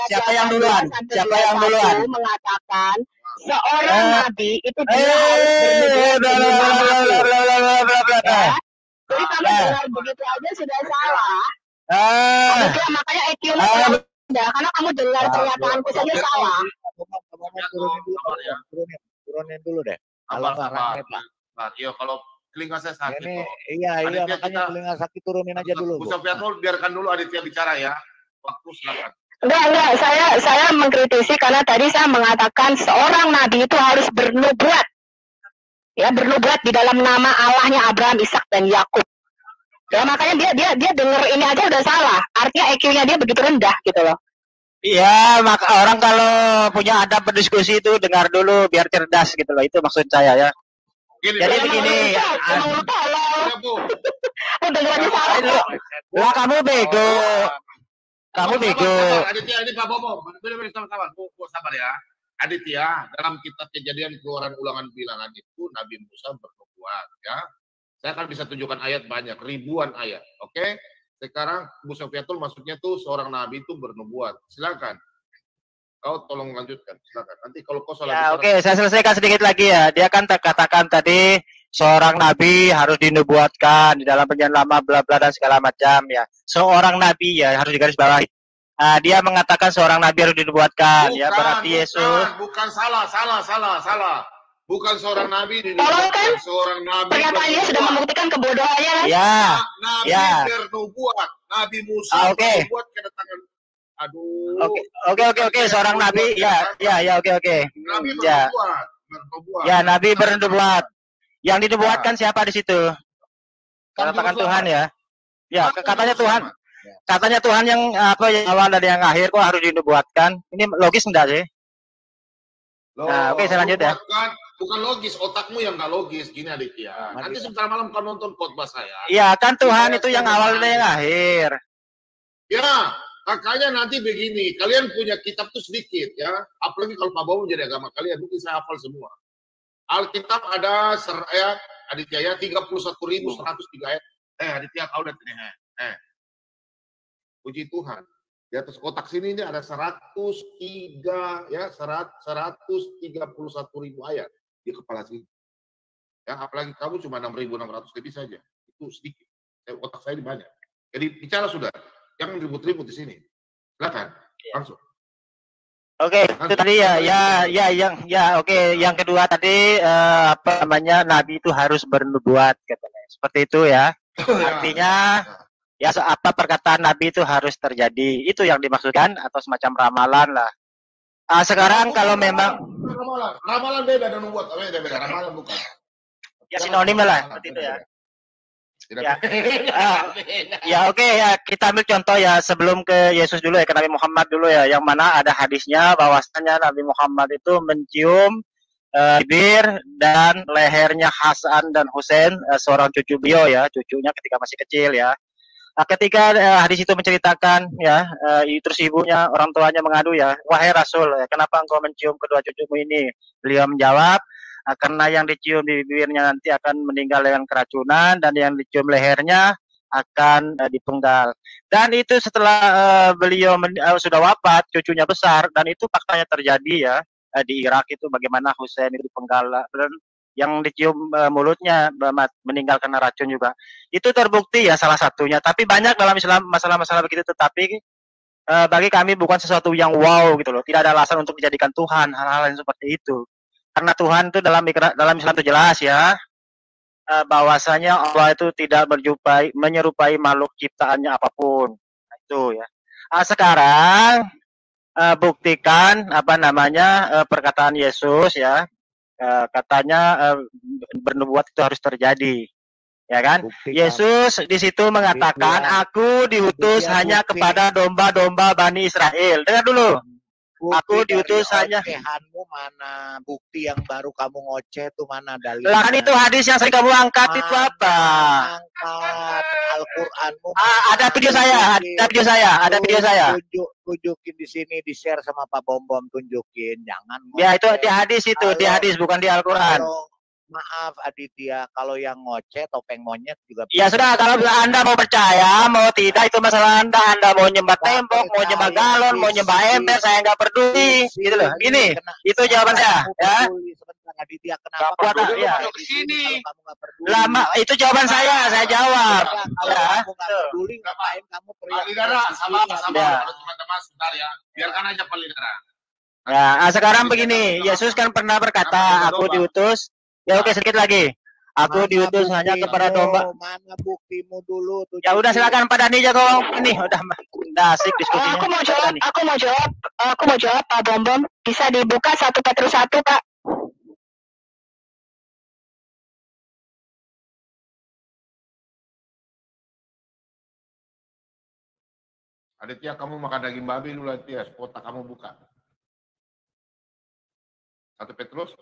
Speaker 12: Siapa yang duluan?
Speaker 11: Mengatakan seorang nabi itu dia harus bernubuat. Jadi kamu dengar begitu aja sudah salah. Makanya IQ-nya rendah karena kamu dengar pernyataanku saja salah.
Speaker 6: Turunin dulu deh.
Speaker 2: Kalau Pak. Kalau telinga saya sakit.
Speaker 6: Iya, makanya telinga sakit turunin aja dulu.
Speaker 2: Bu Sofiatul, biarkan dulu Aditya bicara ya. Waktu silakan.
Speaker 11: Enggak. Saya mengkritisi karena tadi saya mengatakan seorang nabi itu harus bernubuat. Ya, bernubuat di dalam nama Allahnya Abraham, Ishak dan Yakub. Ya, makanya dia dengar ini aja udah salah. Artinya IQ-nya dia begitu rendah gitu loh.
Speaker 12: Iya, maka orang kalau punya adab berdiskusi itu dengar dulu biar cerdas gitu loh. Itu maksud saya ya. Jadi begini. Lah kamu bego.
Speaker 2: Aditya, ini Pak Bobo. Sabar ya. Aditya, dalam kitab Kejadian Keluaran Ulangan Bilangan itu Nabi Musa bernubuat ya. Saya akan bisa tunjukkan ayat banyak, ribuan ayat. Oke? Sekarang Bu Sofiatul maksudnya tuh seorang nabi itu bernubuat. Silakan. Kau tolong lanjutkan. Silakan. Nanti kalau kau salah.
Speaker 12: Ya, oke, saya selesaikan sedikit lagi ya. Dia kan katakan tadi seorang nabi harus dinubuatkan di dalam perjanjian lama bla bla dan segala macam ya. Seorang nabi ya harus digarisbawahi. Dia mengatakan seorang nabi harus dinubuatkan ya, berarti Yesus.
Speaker 2: Bukan salah. Bukan seorang nabi dinubuatkan, seorang nabi.
Speaker 11: Pernyataannya sudah membuktikan kebodohannya.
Speaker 2: Ya. Nabi bernubuat, Nabi Musa bernubuat kedatangan. Aduh.
Speaker 12: Oke, seorang nabi ya, oke.
Speaker 2: Nabi bernubuat.
Speaker 12: Ya, nabi bernubuat. Yang dinubuatkan siapa di situ? Katakan Tuhan ya. Ya, katanya Tuhan. Katanya Tuhan yang awal dan yang akhir kok harus dinubuatkan. Ini logis enggak sih? Nah, oke, saya lanjut ya.
Speaker 2: Bukan logis, otakmu yang nggak logis. Gini Aditya. Nanti sebentar malam kau nonton khotbah saya.
Speaker 12: Iya, kan Tuhan itu yang awal dan yang akhir.
Speaker 2: Ya, makanya nanti begini. Kalian punya kitab tuh sedikit ya. Apalagi kalau Pak Bowo menjadi agama kalian, mungkin saya hafal semua. Alkitab ada ayat Aditya ya 31.103 ayat. Aditya kau lihat ini. Puji Tuhan. Di atas kotak sini ini ada 131.000 ayat di kepala sini. Ya, apalagi kamu cuma 6.600 lebih saja. Itu sedikit. Kotak saya ini banyak. Jadi bicara sudah. Jangan ribut-ribut di sini. Silakan. Langsung.
Speaker 12: Oke, itu tadi oke. Yang kedua tadi apa namanya, Nabi itu harus bernubuat katanya. Seperti itu ya. Artinya ya apa perkataan Nabi itu harus terjadi. Itu yang dimaksudkan atau semacam ramalan lah. Sekarang kalau memang
Speaker 2: ramalan beda dan nubuat. Beda. Ramalan bukan.
Speaker 12: Ya sinonim lah seperti itu ya. Ya oke, ya kita ambil contoh ya sebelum ke Yesus dulu ya, ke Nabi Muhammad dulu ya, yang mana ada hadisnya bahwasanya Nabi Muhammad itu mencium bibir dan lehernya Hasan dan Husain, seorang cucu beliau ya, cucunya ketika masih kecil ya. Ketika hadis itu menceritakan ya, terus ibunya, orang tuanya mengadu ya, wahai Rasul, kenapa engkau mencium kedua cucumu ini? Beliau menjawab, karena yang dicium di bibirnya nanti akan meninggal dengan keracunan dan yang dicium lehernya akan dipenggal. Dan itu setelah beliau sudah wafat, cucunya besar, dan itu faktanya terjadi ya di Irak itu, bagaimana Husain itu dipenggal dan yang dicium mulutnya meninggal karena racun juga. Itu terbukti ya salah satunya. Tapi banyak dalam Islam masalah-masalah begitu, tetapi bagi kami bukan sesuatu yang wow gitu loh. Tidak ada alasan untuk dijadikan Tuhan hal-hal yang seperti itu. Karena Tuhan itu dalam Islam itu jelas ya, bahwasanya Allah itu tidak menyerupai makhluk ciptaannya apapun. Nah, itu ya. Sekarang buktikan apa namanya perkataan Yesus ya, katanya bernubuat itu harus terjadi, ya kan? Buktikan. Yesus di situ mengatakan, aku diutus hanya kepada domba-domba Bani Israel. Dengar dulu. Aku diutus hanya.
Speaker 6: Ocehanmu mana? Bukti yang baru kamu ngoceh itu mana dalilnya?
Speaker 12: Lah kan itu hadis yang sering kamu angkat itu apa?
Speaker 6: Angkat Al-Qur'anmu.
Speaker 12: Ada video saya, ada video saya.
Speaker 6: Tunjukin di sini, di-share sama Pak Bom, tunjukin. Jangan.
Speaker 12: Ya itu di hadis itu, di hadis bukan di Al-Qur'an.
Speaker 6: Maaf Aditya, kalau yang ngoceh topeng monyet juga.
Speaker 12: Ya sudah, kalau Anda mau percaya, mau tidak itu masalah Anda. Anda mau nyembah tembok, mau nyembah galon, mau nyembah ember, saya nggak peduli. Gitu loh. Gini, itu jawaban saya. Ya.
Speaker 6: Aditya, kenapa
Speaker 12: kamu ke sini? Lama, itu jawaban saya jawab.
Speaker 6: Ya. Kamu nggak peduli, ngapain kamu teriak?
Speaker 2: Palidara, sabar teman-teman, sebentar ya. Biarkan aja Palidara.
Speaker 12: Ya, sekarang begini, Yesus kan pernah berkata, aku diutus. Ya oke, sedikit lagi. Aku diutus hanya kepada domba.
Speaker 6: Mana buktimu dulu?
Speaker 12: Ya udah silakan Pak Dani jago. Ini udah asik diskusinya.
Speaker 11: Aku mau jawab Pak Bom. Bisa dibuka 1 Petrus 1, Pak.
Speaker 2: Aditya, kamu makan daging babi dulu Aditya, kotak kamu buka. 1 Petrus.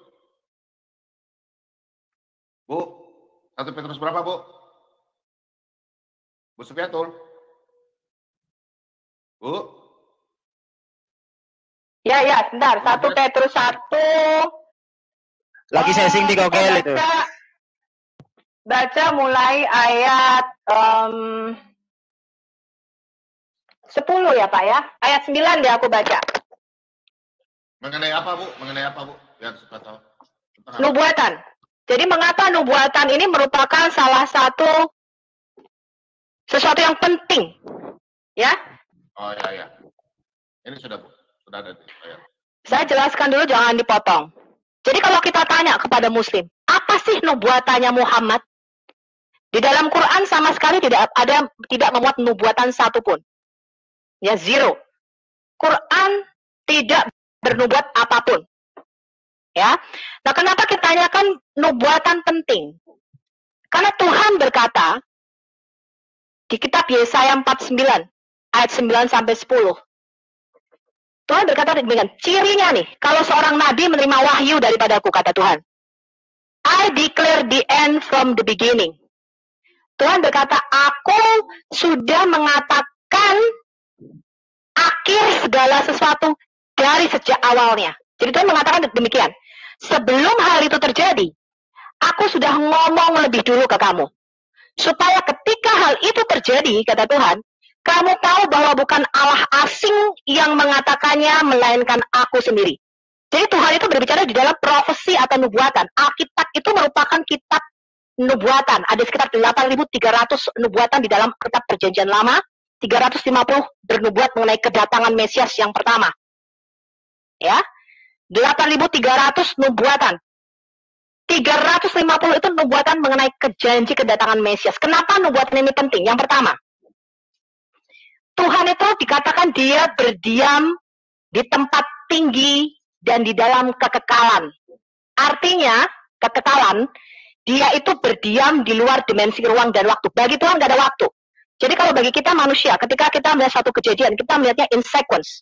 Speaker 2: Bu, 1 Petrus berapa, Bu? Bu Supiatul? Bu?
Speaker 11: Ya, sebentar. 1 Petrus 1.
Speaker 12: Lagi sesing di Google itu.
Speaker 11: Baca mulai ayat 10 ya, Pak ya? Ayat 9 deh aku baca.
Speaker 2: Mengenai apa, Bu? Yang suka tahu.
Speaker 11: Nubuatan. Jadi mengapa nubuatan ini merupakan salah satu sesuatu yang penting, ya?
Speaker 2: Oh ya. Ini sudah Bu, sudah ada. Ya.
Speaker 11: Saya jelaskan dulu, jangan dipotong. Jadi kalau kita tanya kepada Muslim, apa sih nubuatannya Muhammad? Di dalam Quran sama sekali tidak memuat nubuatan satupun, ya zero. Quran tidak bernubuat apapun. Ya, nah kenapa kita tanyakan nubuatan penting? Karena Tuhan berkata di kitab Yesaya 49 ayat 9 sampai 10. Tuhan berkata demikian, cirinya nih, kalau seorang nabi menerima wahyu daripadaku, kata Tuhan, I declare the end from the beginning. Tuhan berkata, aku sudah mengatakan akhir segala sesuatu dari sejak awalnya. Jadi Tuhan mengatakan demikian. Sebelum hal itu terjadi, aku sudah ngomong lebih dulu ke kamu. Supaya ketika hal itu terjadi, kata Tuhan, kamu tahu bahwa bukan Allah asing yang mengatakannya, melainkan aku sendiri. Jadi Tuhan itu berbicara di dalam profesi atau nubuatan. Alkitab itu merupakan kitab nubuatan. Ada sekitar 8.300 nubuatan di dalam kitab Perjanjian Lama. 350 bernubuat mengenai kedatangan Mesias yang pertama. Ya, 8.300 nubuatan. 350 itu nubuatan mengenai janji kedatangan Mesias. Kenapa nubuatan ini penting? Yang pertama, Tuhan itu dikatakan dia berdiam di tempat tinggi dan di dalam kekekalan. Artinya, kekekalan, dia itu berdiam di luar dimensi ruang dan waktu. Bagi Tuhan nggak ada waktu. Jadi kalau bagi kita manusia, ketika kita melihat satu kejadian, kita melihatnya in sequence.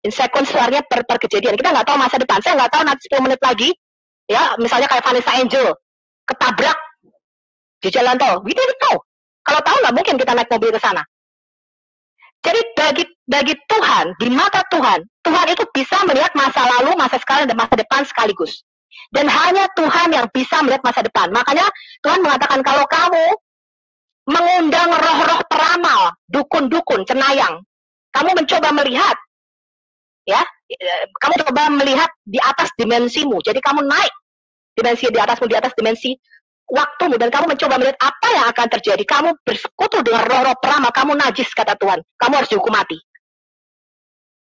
Speaker 11: In sequence artinya per kejadian. Kita nggak tahu masa depan. Saya nggak tahu nanti 10 menit lagi, ya misalnya kayak Vanessa Angel, ketabrak di jalan tol. We don't know. Kalau tahu nggak mungkin kita naik mobil ke sana. Jadi bagi Tuhan, di mata Tuhan, Tuhan itu bisa melihat masa lalu, masa sekarang, dan masa depan sekaligus. Dan hanya Tuhan yang bisa melihat masa depan. Makanya Tuhan mengatakan kalau kamu mengundang roh-roh peramal, dukun-dukun, cenayang, kamu mencoba melihat, ya, kamu coba melihat di atas dimensimu. Jadi kamu naik dimensi di atasmu, di atas dimensi waktumu, dan kamu mencoba melihat apa yang akan terjadi. Kamu bersekutu dengan roh-roh peramal, kamu najis, kata Tuhan. Kamu harus dihukum mati.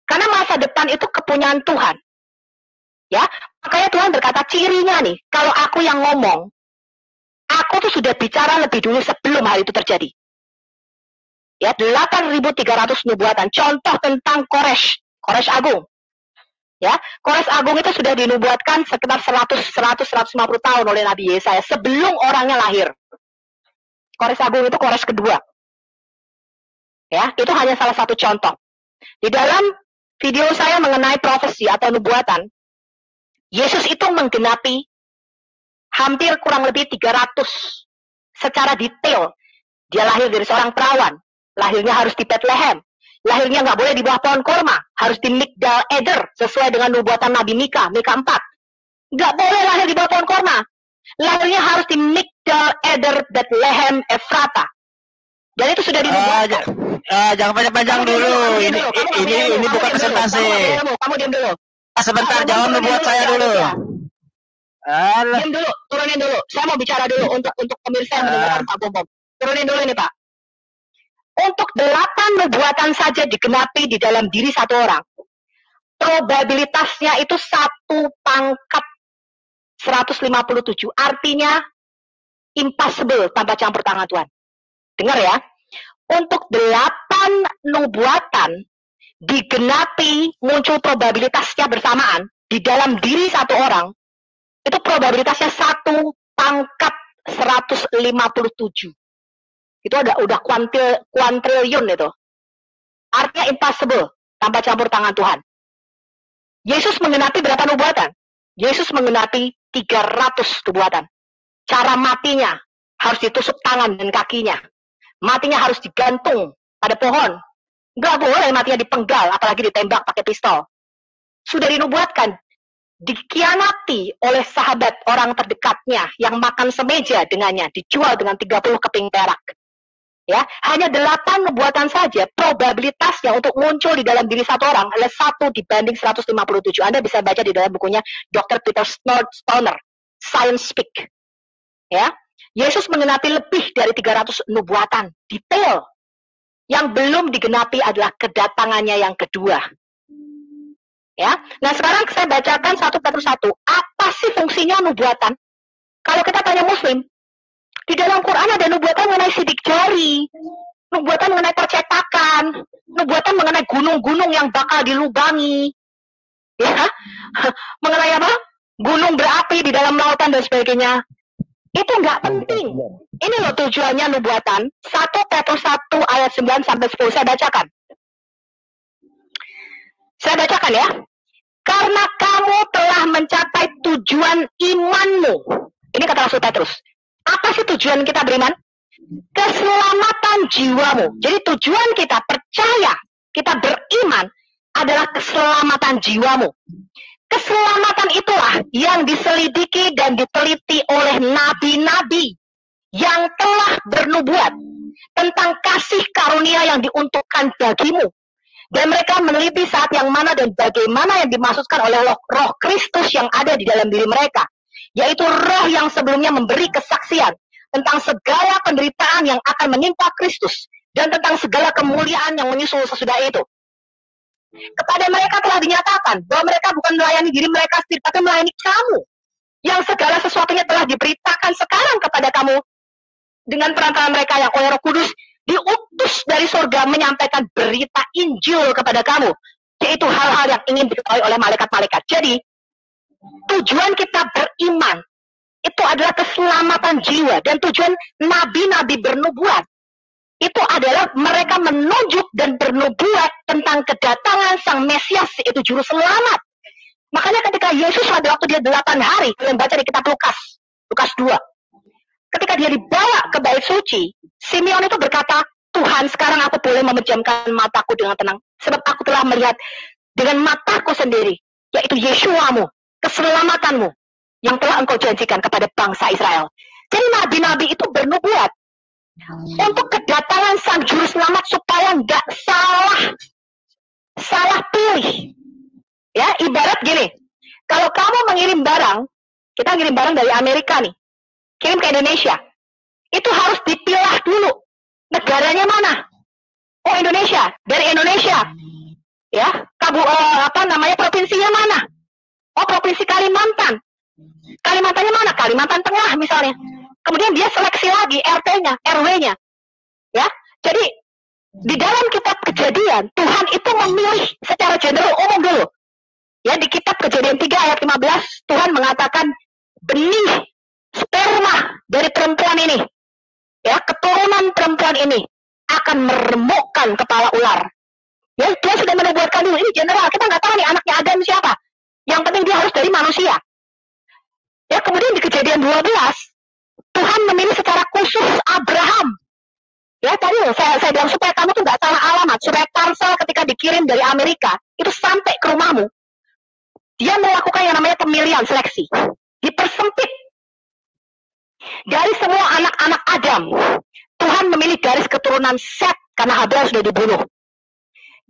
Speaker 11: Karena masa depan itu kepunyaan Tuhan. Ya, makanya Tuhan berkata cirinya nih, kalau aku yang ngomong, aku tuh sudah bicara lebih dulu sebelum hal itu terjadi. Ya, 8.300 nubuatan. Contoh tentang Kores Agung. Ya, Kores Agung itu sudah dinubuatkan sekitar 150 tahun oleh Nabi Yesaya sebelum orangnya lahir. Kores Agung itu Kores kedua. Ya, itu hanya salah satu contoh. Di dalam video saya mengenai profesi atau nubuatan, Yesus itu menggenapi hampir kurang lebih 300 secara detail. Dia lahir dari seorang perawan, lahirnya harus di Bethlehem. Lahirnya nggak boleh di bawah pohon korma, harus di Migdal Eder, sesuai dengan nubuatan Nabi Mika 4. Nggak boleh lahir di bawah pohon korma. Lahirnya harus di Migdal Eder, Bethlehem, Efrata. Dan itu sudah dinubuatkan.
Speaker 12: Jangan panjang-panjang dulu. Ini bukan presentasi.
Speaker 11: Kamu diam dulu.
Speaker 12: Sebentar, jawab nubuat saya dulu.
Speaker 11: Diam dulu, turunin dulu. Saya mau bicara dulu untuk pemirsa yang mendengarkan Pak Bombom. Turunin dulu ini Pak. Untuk 8 nubuatan saja digenapi di dalam diri satu orang. Probabilitasnya itu 1 pangkat 157. Artinya impossible tanpa campur tangan Tuhan. Dengar ya. Untuk 8 nubuatan digenapi muncul probabilitasnya bersamaan di dalam diri satu orang. Itu probabilitasnya 1 pangkat 157. Itu udah kuantriliun itu. Artinya impossible tanpa campur tangan Tuhan. Yesus menggenapi berapa nubuatan? Yesus menggenapi 300 nubuatan. Cara matinya harus ditusuk tangan dan kakinya. Matinya harus digantung pada pohon. Nggak boleh matinya dipenggal, apalagi ditembak pakai pistol. Sudah dinubuatkan. Dikhianati oleh sahabat orang terdekatnya yang makan semeja dengannya, dijual dengan 30 keping perak. Ya, hanya 8 nubuatan saja probabilitasnya untuk muncul di dalam diri satu orang adalah 1 dibanding 157. Anda bisa baca di dalam bukunya Dr. Peter Stoner, Science Speak. Ya, Yesus menggenapi lebih dari 300 nubuatan detail. Yang belum digenapi adalah kedatangannya yang kedua. Ya, nah sekarang saya bacakan satu persatu. Apa sih fungsinya nubuatan? Kalau kita tanya Muslim, di dalam Quran ada nubuatan mengenai sidik jari, nubuatan mengenai percetakan, nubuatan mengenai gunung-gunung yang bakal dilubangi, ya, mengenai apa? Gunung berapi di dalam lautan dan sebagainya. Itu nggak penting. Ini loh tujuannya nubuatan. 1 Petrus 1 ayat 9 sampai 10 saya bacakan. Saya bacakan ya. Karena kamu telah mencapai tujuan imanmu. Ini kata Rasul Petrus. Apa sih tujuan kita beriman? Keselamatan jiwamu. Jadi tujuan kita percaya, kita beriman adalah keselamatan jiwamu. Keselamatan itulah yang diselidiki dan diteliti oleh nabi-nabi yang telah bernubuat tentang kasih karunia yang diuntukkan bagimu. Dan mereka meneliti saat yang mana dan bagaimana yang dimaksudkan oleh roh Kristus yang ada di dalam diri mereka. Yaitu roh yang sebelumnya memberi kesaksian tentang segala penderitaan yang akan menimpa Kristus. Dan tentang segala kemuliaan yang menyusul sesudah itu. Kepada mereka telah dinyatakan bahwa mereka bukan melayani diri mereka sendiri, tapi melayani kamu. Yang segala sesuatunya telah diberitakan sekarang kepada kamu. Dengan perantara mereka yang oleh Roh Kudus diutus dari surga menyampaikan berita Injil kepada kamu. Yaitu hal-hal yang ingin diketahui oleh malaikat-malaikat. Jadi, tujuan kita beriman itu adalah keselamatan jiwa. Dan tujuan nabi-nabi bernubuat itu adalah mereka menunjuk dan bernubuat tentang kedatangan Sang Mesias, yaitu Juru Selamat. Makanya ketika Yesus pada waktu dia 8 hari, kalian baca di kitab Lukas 2. Ketika dia dibawa ke bait suci, Simeon itu berkata, Tuhan, sekarang aku boleh memejamkan mataku dengan tenang. Sebab aku telah melihat dengan mataku sendiri, yaitu Yesuamu, keselamatanmu, yang telah engkau janjikan kepada bangsa Israel. Jadi nabi-nabi itu bernubuat untuk kedatangan Sang Juru Selamat supaya nggak salah pilih. Ya, ibarat gini, kalau kamu mengirim barang, kita ngirim barang dari Amerika nih, kirim ke Indonesia, itu harus dipilah dulu negaranya mana. Oh, Indonesia, dari Indonesia, ya, provinsinya mana? Oh, provinsi Kalimantan. Kalimantannya mana? Kalimantan Tengah misalnya. Kemudian dia seleksi lagi RT-nya, RW-nya. Ya. Jadi di dalam kitab Kejadian, Tuhan itu memilih secara general umum dulu. Ya, di kitab Kejadian 3 ayat 15, Tuhan mengatakan benih sperma dari perempuan ini, ya, keturunan perempuan ini akan meremukkan kepala ular. Ya, Tuhan sudah menubuatkan dulu. Ini general, kita nggak tahu nih anaknya Adam siapa. Yang penting dia harus dari manusia. Ya, kemudian di Kejadian 12, Tuhan memilih secara khusus Abraham. Ya, tadi saya bilang supaya kamu tuh nggak salah alamat, supaya parsel ketika dikirim dari Amerika itu sampai ke rumahmu. Dia melakukan yang namanya pemilihan seleksi, dipersempit. Dari semua anak-anak Adam, Tuhan memilih garis keturunan Set karena Habel sudah dibunuh.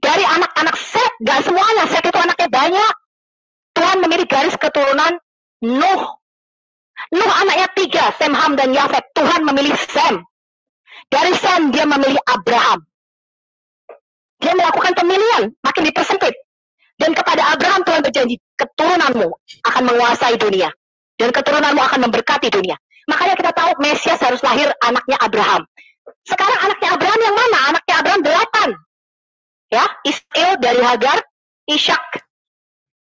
Speaker 11: Dari anak-anak Set, gak semuanya, Set itu anaknya banyak. Tuhan memilih garis keturunan Nuh. Nuh anaknya 3, Sem, Ham, dan Yafet. Tuhan memilih Sem. Dari Sem dia memilih Abraham. Dia melakukan pemilihan, makin dipersempit. Dan kepada Abraham Tuhan berjanji, keturunanmu akan menguasai dunia. Dan keturunanmu akan memberkati dunia. Makanya kita tahu Mesias harus lahir anaknya Abraham. Sekarang anaknya Abraham yang mana? Anaknya Abraham 8. Ya, Ismail dari Hagar, Ishak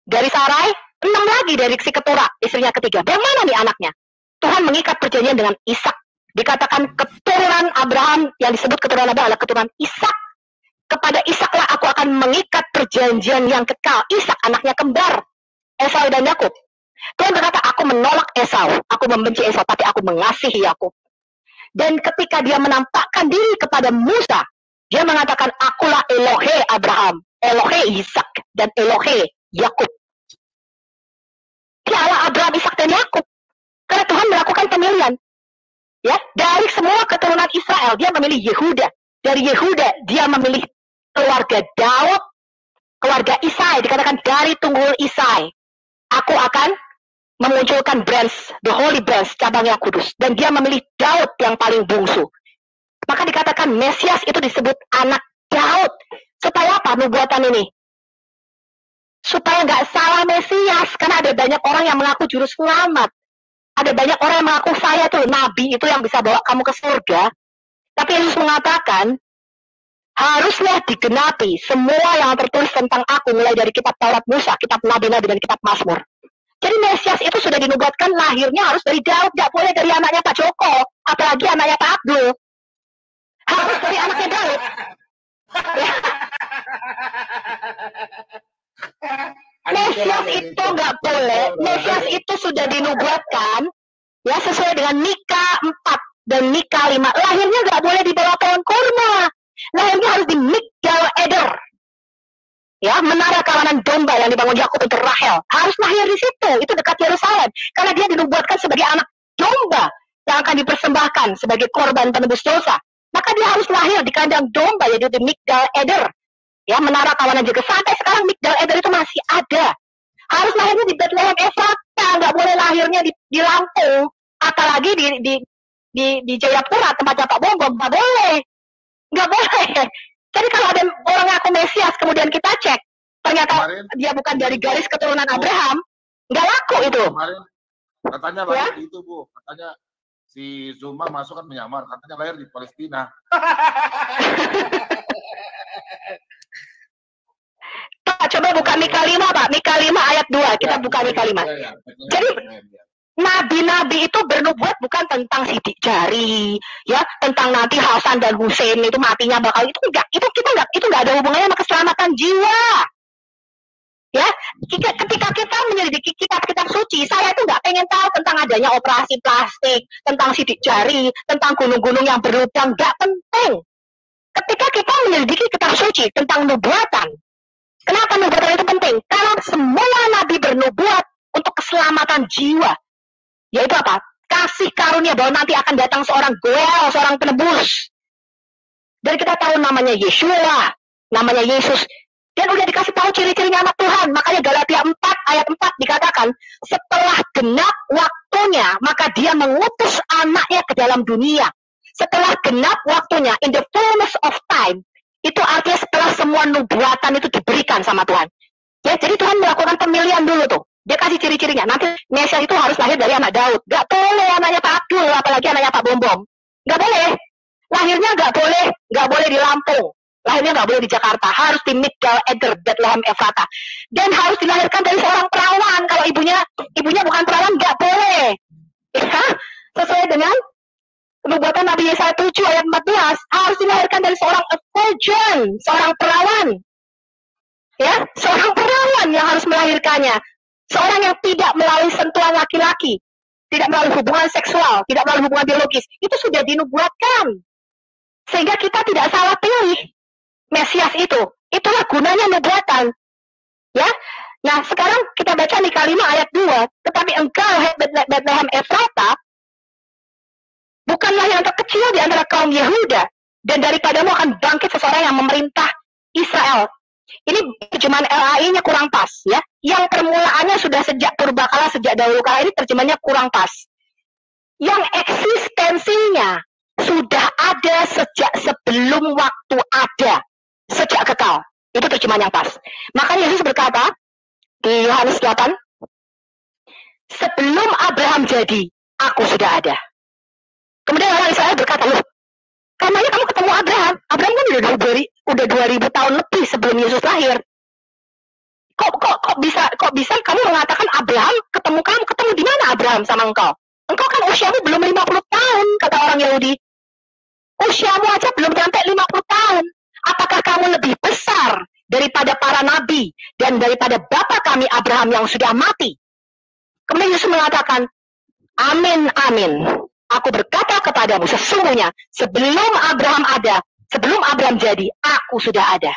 Speaker 11: dari Sarai, 6 lagi dari si Ketura, istrinya ketiga. Yang mana nih anaknya? Tuhan mengikat perjanjian dengan Ishak. Dikatakan keturunan Abraham, yang disebut keturunan Abraham adalah keturunan Ishak. Kepada Ishaklah aku akan mengikat perjanjian yang kekal. Ishak anaknya kembar, Esau dan Yakub. Tuhan berkata, aku menolak Esau, aku membenci Esau, tapi aku mengasihi Yakub. Dan ketika dia menampakkan diri kepada Musa, dia mengatakan, akulah Elohe Abraham, Elohe Ishak, dan Elohe Yakub. Dialah Abraham, Ishak, dan Yakub. Karena Tuhan melakukan pemilihan. Ya, dari semua keturunan Israel, dia memilih Yehuda. Dari Yehuda, dia memilih keluarga Daud, keluarga Isai, dikatakan dari tunggul Isai. Aku akan memunculkan branch, the holy branch, cabang yang kudus. Dan dia memilih Daud yang paling bungsu. Maka dikatakan Mesias itu disebut anak Daud. Supaya apa nubuatan ini? Supaya nggak salah Mesias. Karena ada banyak orang yang mengaku juru selamat. Ada banyak orang yang mengaku saya tuh nabi itu yang bisa bawa kamu ke surga. Tapi Yesus mengatakan, haruslah digenapi semua yang tertulis tentang aku, mulai dari kitab Taurat Musa, kitab Nabi-Nabi, dan kitab Mazmur. Jadi Mesias itu sudah dinubuatkan lahirnya harus dari Daud, tidak boleh dari anaknya Pak Joko, apalagi anaknya Pak Abdul. Harus dari anaknya Daud. Mesias itu nggak boleh. Mesias itu sudah dinubuatkan ya sesuai dengan Mika 4 dan Mika 5. Lahirnya nggak boleh di bawah pohon kurma. Lahirnya harus di Migdal Eder. Ya, menara kawanan domba yang dibangun Yakub untuk Rahel harus lahir di situ. Itu dekat Yerusalem. Karena dia dinubuatkan sebagai anak domba yang akan dipersembahkan sebagai korban penebus dosa. Maka dia harus lahir di kandang domba, yaitu di Migdal Eder. Ya, menara kawanan juga. Sampai sekarang Migdal Eder itu masih ada. Harus lahirnya di Bethlehem Efrata, nggak boleh lahirnya di Lampung, apalagi di Jayapura tempatnya Pak Bombom, nggak boleh. Jadi kalau ada orang ngaku Mesias kemudian kita cek ternyata dia bukan dari garis keturunan Abraham, nggak laku itu.
Speaker 2: Kemarin katanya lahir itu Bu, katanya si Zuma masuk kan menyamar, katanya lahir di Palestina.
Speaker 11: Pak, coba buka Mika 5 Pak, Mika 5 ayat 2, kita buka Mika 5. Jadi nabi-nabi itu bernubuat bukan tentang sidik jari, ya, tentang nanti Hasan dan Husain itu matinya bakal itu enggak, itu enggak ada hubungannya sama keselamatan jiwa. Ya, ketika kita menyelidiki kitab-kitab suci, saya itu nggak pengen tahu tentang adanya operasi plastik, tentang sidik jari, tentang gunung-gunung yang berlubang, nggak penting. Ketika kita menyelidiki kitab suci tentang nubuatan, kenapa nubuatan itu penting? Karena semua nabi bernubuat untuk keselamatan jiwa. Yaitu apa? Kasih karunia bahwa nanti akan datang seorang Goel, seorang penebus. Dan kita tahu namanya Yeshua, namanya Yesus. Dan udah dikasih tahu ciri-cirinya anak Tuhan. Makanya Galatia 4 ayat 4 dikatakan, setelah genap waktunya, maka dia mengutus anaknya ke dalam dunia. Setelah genap waktunya, in the fullness of time, itu artinya setelah semua nubuatan itu diberikan sama Tuhan. Ya, jadi Tuhan melakukan pemilihan dulu tuh. Dia kasih ciri-cirinya. Nanti Mesias itu harus lahir dari anak Daud. Gak boleh anaknya Pak Abdul, apalagi anaknya Pak Bombom. Gak boleh. Lahirnya gak boleh di Lampung. Lahirnya gak boleh di Jakarta. Harus di Migdal Eder, Bethlehem Efrata. Dan harus dilahirkan dari seorang perawan. Kalau ibunya bukan perawan, gak boleh. Ya, sesuai dengan nubuatan Nabi Yesaya 7 ayat 14. Harus dilahirkan dari seorang virgin, seorang perawan. Ya, seorang perawan yang harus melahirkannya. Seorang yang tidak melalui sentuhan laki-laki, tidak melalui hubungan seksual, tidak melalui hubungan biologis, itu sudah dinubuatkan. Sehingga kita tidak salah pilih Mesias itu. Itulah gunanya nubuatan. Ya. Nah, sekarang kita baca Mika 5 ayat 2, tetapi engkau, Bethlehem Efrata, bukanlah yang terkecil di antara kaum Yehuda, dan daripadamu akan bangkit seseorang yang memerintah Israel. Ini terjemahan LAI-nya kurang pas, ya. Yang permulaannya sudah sejak purbakala, sejak dahulu kala, ini terjemahannya kurang pas. Yang eksistensinya sudah ada sejak sebelum waktu ada, sejak kekal. Itu terjemahan yang pas. Makanya Yesus berkata di Yohanes 8, sebelum Abraham jadi, aku sudah ada. Kemudian orang Israel berkata, loh, karenanya kamu ketemu Abraham. Abraham kan udah 2000 tahun lebih sebelum Yesus lahir. Kok bisa kamu mengatakan Abraham ketemu di mana Abraham sama engkau? Engkau kan usiamu belum 50 tahun, kata orang Yahudi. Usiamu aja belum sampai 50 tahun. Apakah kamu lebih besar daripada para nabi dan daripada bapa kami Abraham yang sudah mati? Kemudian Yesus mengatakan, amin, amin. Aku berkata kepadamu, sesungguhnya sebelum Abraham ada, sebelum Abraham jadi, aku sudah ada.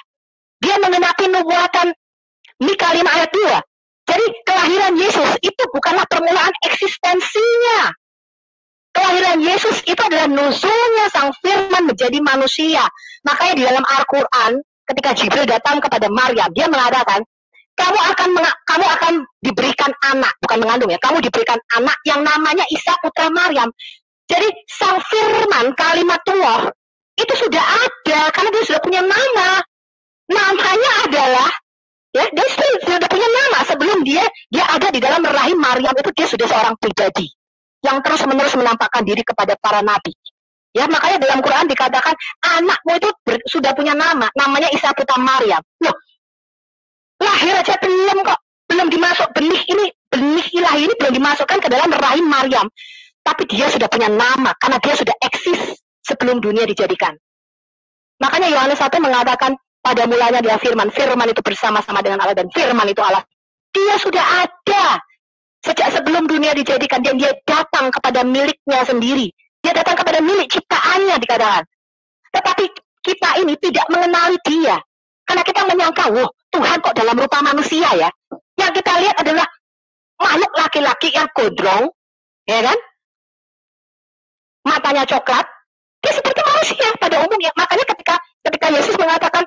Speaker 11: Dia mengenapi nubuatan Mika 5 ayat 2. Jadi kelahiran Yesus itu bukanlah permulaan eksistensinya. Kelahiran Yesus itu adalah nuzulnya Sang Firman menjadi manusia. Makanya di dalam Al-Quran, ketika Jibril datang kepada Maryam, dia mengatakan, kamu akan diberikan anak, bukan mengandung ya, kamu diberikan anak yang namanya Isa putra Maryam. Jadi Sang Firman, kalimat Tuhan, itu sudah ada, karena dia sudah punya nama. Namanya adalah, ya, dia sudah punya nama sebelum dia ada di dalam rahim Maryam itu, dia sudah seorang pribadi yang terus-menerus menampakkan diri kepada para nabi. Ya, makanya dalam Quran dikatakan anakmu itu sudah punya nama, namanya Isa putra Maryam. Loh, lahir aja belum dimasuk benih ilahi ini belum dimasukkan ke dalam rahim Maryam. Tapi dia sudah punya nama karena dia sudah eksis sebelum dunia dijadikan. Makanya Yohanes 1 mengatakan pada mulanya dia Firman itu bersama-sama dengan Allah dan Firman itu Allah. Dia sudah ada sejak sebelum dunia dijadikan dan dia datang kepada miliknya sendiri. Dia datang kepada milik ciptaannya dikatakan. Tetapi kita ini tidak mengenali dia. Karena kita menyangka, Tuhan kok dalam rupa manusia ya. Yang kita lihat adalah makhluk laki-laki yang gondrong, ya kan? Matanya coklat, dia seperti manusia pada umumnya. Makanya ketika Yesus mengatakan,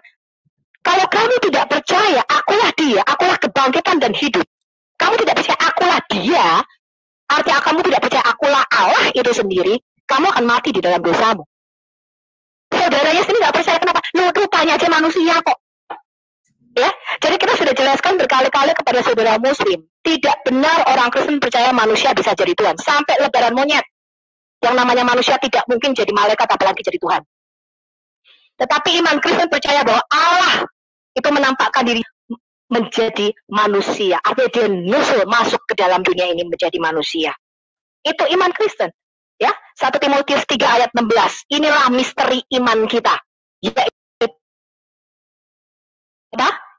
Speaker 11: kalau kamu tidak percaya, akulah dia, akulah kebangkitan dan hidup. Kamu tidak percaya akulah dia, artinya kamu tidak percaya akulah Allah itu sendiri, kamu akan mati di dalam dosamu. Saudaranya sendiri nggak percaya, kenapa? Rupanya aja manusia kok. Ya, jadi kita sudah jelaskan berkali-kali kepada saudara muslim, tidak benar orang Kristen percaya manusia bisa jadi Tuhan. Sampai lebaran monyet, yang namanya manusia tidak mungkin jadi malaikat apalagi jadi Tuhan. Tetapi iman Kristen percaya bahwa Allah itu menampakkan diri menjadi manusia. Artinya dia nusul masuk ke dalam dunia ini menjadi manusia. Itu iman Kristen. Ya, 1 Timotius 3 ayat 16. Inilah misteri iman kita. Yaitu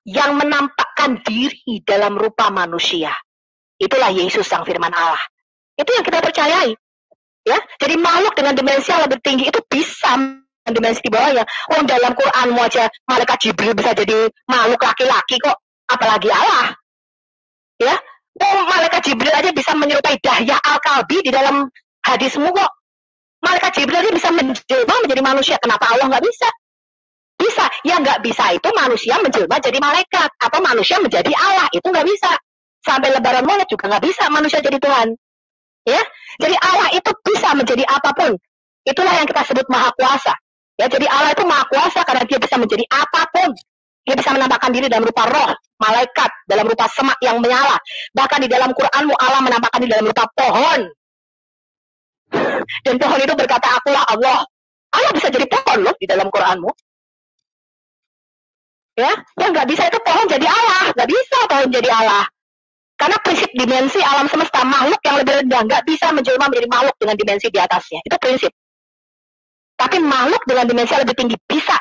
Speaker 11: yang menampakkan diri dalam rupa manusia. Itulah Yesus sang firman Allah. Itu yang kita percayai. Ya, jadi makhluk dengan dimensi yang lebih tinggi itu bisa dimensi di bawahnya. Oh, dalam Quranmu aja malaikat Jibril bisa jadi makhluk laki-laki kok, apalagi Allah. Ya, oh, malaikat Jibril aja bisa menyerupai Dahya Al-Kalbi di dalam hadismu kok. Malaikat Jibril aja bisa menjelma menjadi manusia. Kenapa Allah nggak bisa? Bisa. Yang nggak bisa itu manusia menjelma jadi malaikat atau manusia menjadi Allah. Itu nggak bisa. Sampai lebaran monyet juga nggak bisa manusia jadi Tuhan. Ya, jadi Allah itu bisa menjadi apapun. Itulah yang kita sebut maha kuasa. Ya, jadi Allah itu maha kuasa karena dia bisa menjadi apapun. Dia bisa menampakkan diri dalam rupa roh, malaikat, dalam rupa semak yang menyala. Bahkan di dalam Quranmu Allah menampakkan diri dalam rupa pohon. Dan pohon itu berkata, akulah Allah. Allah bisa jadi pohon loh di dalam Quranmu. Ya, yang nggak bisa itu pohon jadi Allah. Nggak bisa pohon jadi Allah. Karena prinsip dimensi alam semesta, makhluk yang lebih rendah nggak bisa menjelma menjadi makhluk dengan dimensi di atasnya. Itu prinsip. Tapi makhluk dengan dimensi yang lebih tinggi bisa.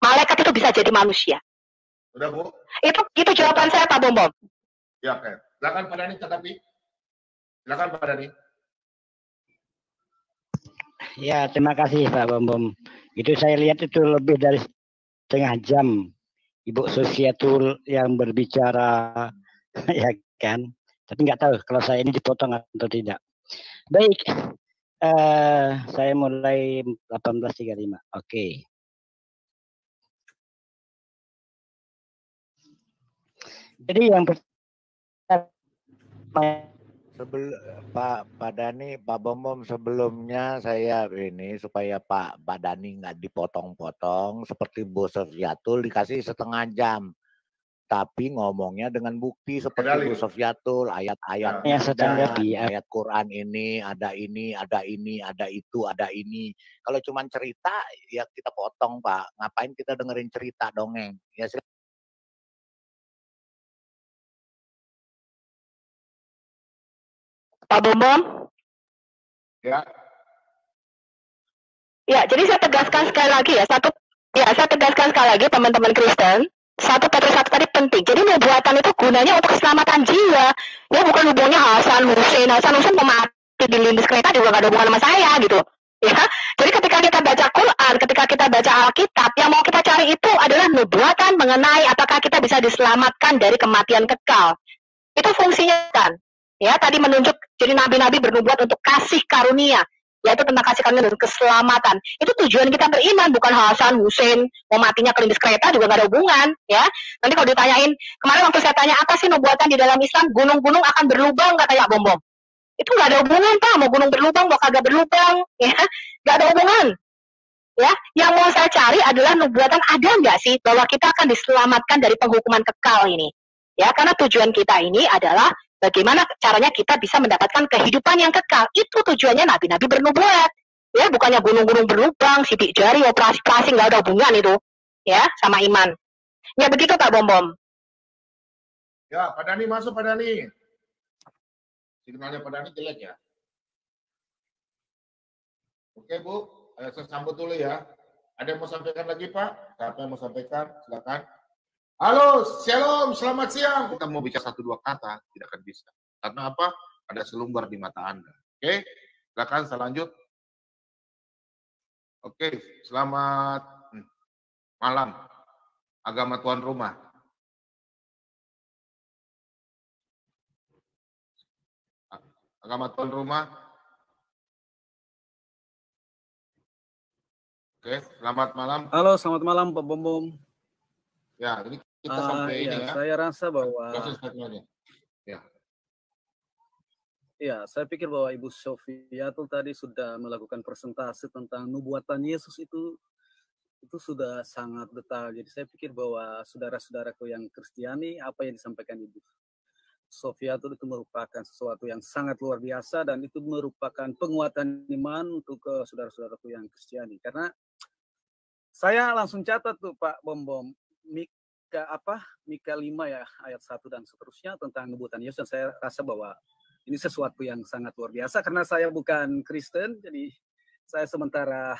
Speaker 11: Malaikat itu bisa jadi manusia.
Speaker 2: Udah, Bu?
Speaker 11: Itu jawaban saya, Pak Bom.
Speaker 2: Ya, oke. Silakan Pak Dhani, tetapi. Silakan Pak Dhani.
Speaker 10: Ya, terima kasih Pak Bom. Itu saya lihat itu lebih dari setengah jam Ibu Susiatul yang berbicara, ya kan? Tapi nggak tahu kalau saya ini dipotong atau tidak. Baik, saya mulai 18.35. Oke. Jadi yang
Speaker 6: Pak Dhani, Pak Bom, sebelumnya saya ini supaya Pak Dhani nggak dipotong-potong seperti Bu Sofiatul dikasih setengah jam. Tapi ngomongnya dengan bukti seperti Bu Sofiatul, ayat-ayatnya ayat Quran ini, ada itu, ada ini. Kalau cuma cerita ya kita potong, Pak. Ngapain kita dengerin cerita dongeng? Ya
Speaker 11: Pak Bom.
Speaker 2: Ya.
Speaker 11: Ya, jadi saya tegaskan sekali lagi ya. Saya tegaskan sekali lagi teman-teman Kristen. 1 Petrus 1 tadi penting. Jadi nubuatan itu gunanya untuk keselamatan jiwa. Ya bukan hubungannya Hasan Hussein mau mati di lintas kereta juga gak ada hubungan sama saya gitu. Ya, jadi ketika kita baca Quran, ketika kita baca Alkitab, yang mau kita cari itu adalah nubuatan mengenai apakah kita bisa diselamatkan dari kematian kekal. Itu fungsinya kan. Ya, tadi menunjuk jadi nabi-nabi bernubuat untuk kasih karunia, yaitu tentang kasih karunia dan keselamatan. Itu tujuan kita beriman, bukan Hasan Hussein mau matinya kelindes kereta juga gak ada hubungan. Ya, nanti kalau ditanyain kemarin waktu saya tanya apa sih nubuatan di dalam Islam, gunung-gunung akan berlubang katanya Bom. Itu gak ada hubungan Pak, mau gunung berlubang mau kagak berlubang, ya gak ada hubungan. Ya, yang mau saya cari adalah nubuatan ada nggak sih bahwa kita akan diselamatkan dari penghukuman kekal ini. Ya, karena tujuan kita ini adalah bagaimana caranya kita bisa mendapatkan kehidupan yang kekal. Itu tujuannya nabi-nabi bernubuat. Ya, bukannya gunung-gunung berlubang, sidik jari, operasi-operasi, nggak ada hubungan itu. Ya, sama iman. Ya, begitu Pak Bom.
Speaker 2: Ya, Pak Dhani masuk, Pak Dhani. Signalnya Pak Dhani jelek ya. Oke, Bu. Saya sambut dulu ya. Ada yang mau sampaikan lagi, Pak? Siapa yang mau sampaikan? Silakan. Halo, shalom, selamat siang. Kita mau bicara 1-2 kata, tidak akan bisa. Karena apa? Ada selumbar di mata Anda. Oke, silakan saya lanjut. Oke, selamat malam. Agama tuan rumah. Agama tuan rumah. Oke, selamat malam.
Speaker 13: Halo, selamat malam Pak Bom.
Speaker 2: Ya, ini kita sampai ini ya.
Speaker 13: Saya rasa bahwa
Speaker 2: ya.
Speaker 13: Ya, saya pikir bahwa Ibu Sofia tuh tadi sudah melakukan presentasi tentang nubuatan Yesus itu sudah sangat detail. Jadi saya pikir bahwa saudara-saudaraku yang Kristiani, apa yang disampaikan Ibu Sofia itu merupakan sesuatu yang sangat luar biasa, dan itu merupakan penguatan iman untuk saudara-saudaraku yang Kristiani. Karena saya langsung catat tuh Pak Bom, Mika 5 ya, ayat 1 dan seterusnya tentang nubuatan Yesus, dan saya rasa bahwa ini sesuatu yang sangat luar biasa. Karena saya bukan Kristen, jadi saya sementara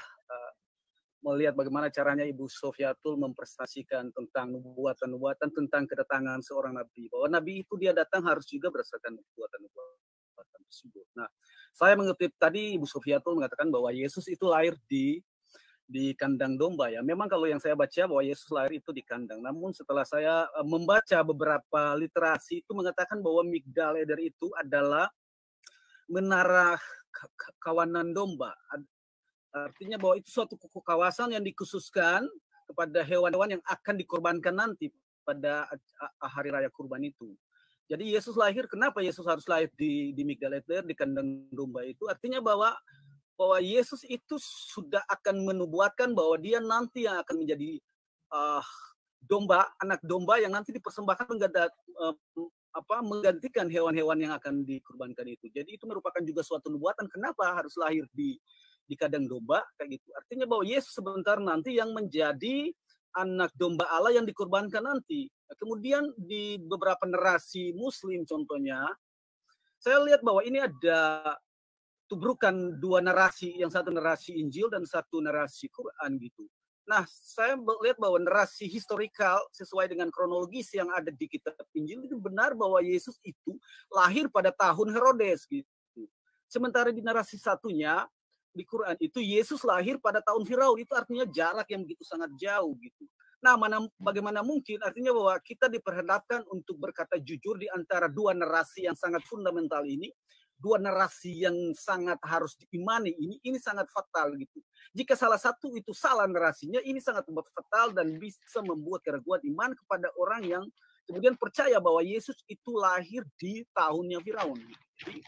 Speaker 13: melihat bagaimana caranya Ibu Sofiatul mempresentasikan tentang nubuatan-nubuatan tentang kedatangan seorang nabi. Bahwa nabi itu dia datang harus juga berdasarkan nubuatan-nubuatan tersebut. Nah, saya mengutip tadi Ibu Sofiatul mengatakan bahwa Yesus itu lahir di kandang domba ya. Memang kalau yang saya baca bahwa Yesus lahir itu di kandang. Namun setelah saya membaca beberapa literasi itu mengatakan bahwa Migdal Eder itu adalah menara kawanan domba. Artinya bahwa itu suatu kawasan yang dikhususkan kepada hewan-hewan yang akan dikorbankan nanti pada hari raya kurban itu. Jadi Yesus lahir, kenapa Yesus harus lahir di Migdal Eder, di kandang domba itu? Artinya bahwa Yesus itu sudah akan menubuatkan bahwa dia nanti yang akan menjadi domba, anak domba yang nanti dipersembahkan menggantikan hewan-hewan yang akan dikurbankan itu. Jadi itu merupakan juga suatu nubuatan kenapa harus lahir di kandang domba kayak gitu. Artinya bahwa Yesus sebentar nanti yang menjadi anak domba Allah yang dikurbankan nanti. Kemudian di beberapa narasi Muslim contohnya, saya lihat bahwa ini ada tubrukan dua narasi, yang satu narasi Injil dan satu narasi Quran gitu. Nah, saya melihat bahwa narasi historikal sesuai dengan kronologis yang ada di kitab Injil itu benar bahwa Yesus itu lahir pada tahun Herodes gitu. Sementara di narasi satunya di Quran itu Yesus lahir pada tahun Firaun, itu artinya jarak yang begitu sangat jauh gitu. Nah, bagaimana mungkin, artinya bahwa kita diperhadapkan untuk berkata jujur di antara dua narasi yang sangat fundamental ini, dua narasi yang sangat harus diimani ini sangat fatal gitu. Jika salah satu itu salah narasinya, ini sangat fatal dan bisa membuat keraguan iman kepada orang yang kemudian percaya bahwa Yesus itu lahir di tahunnya Firaun. Jadi,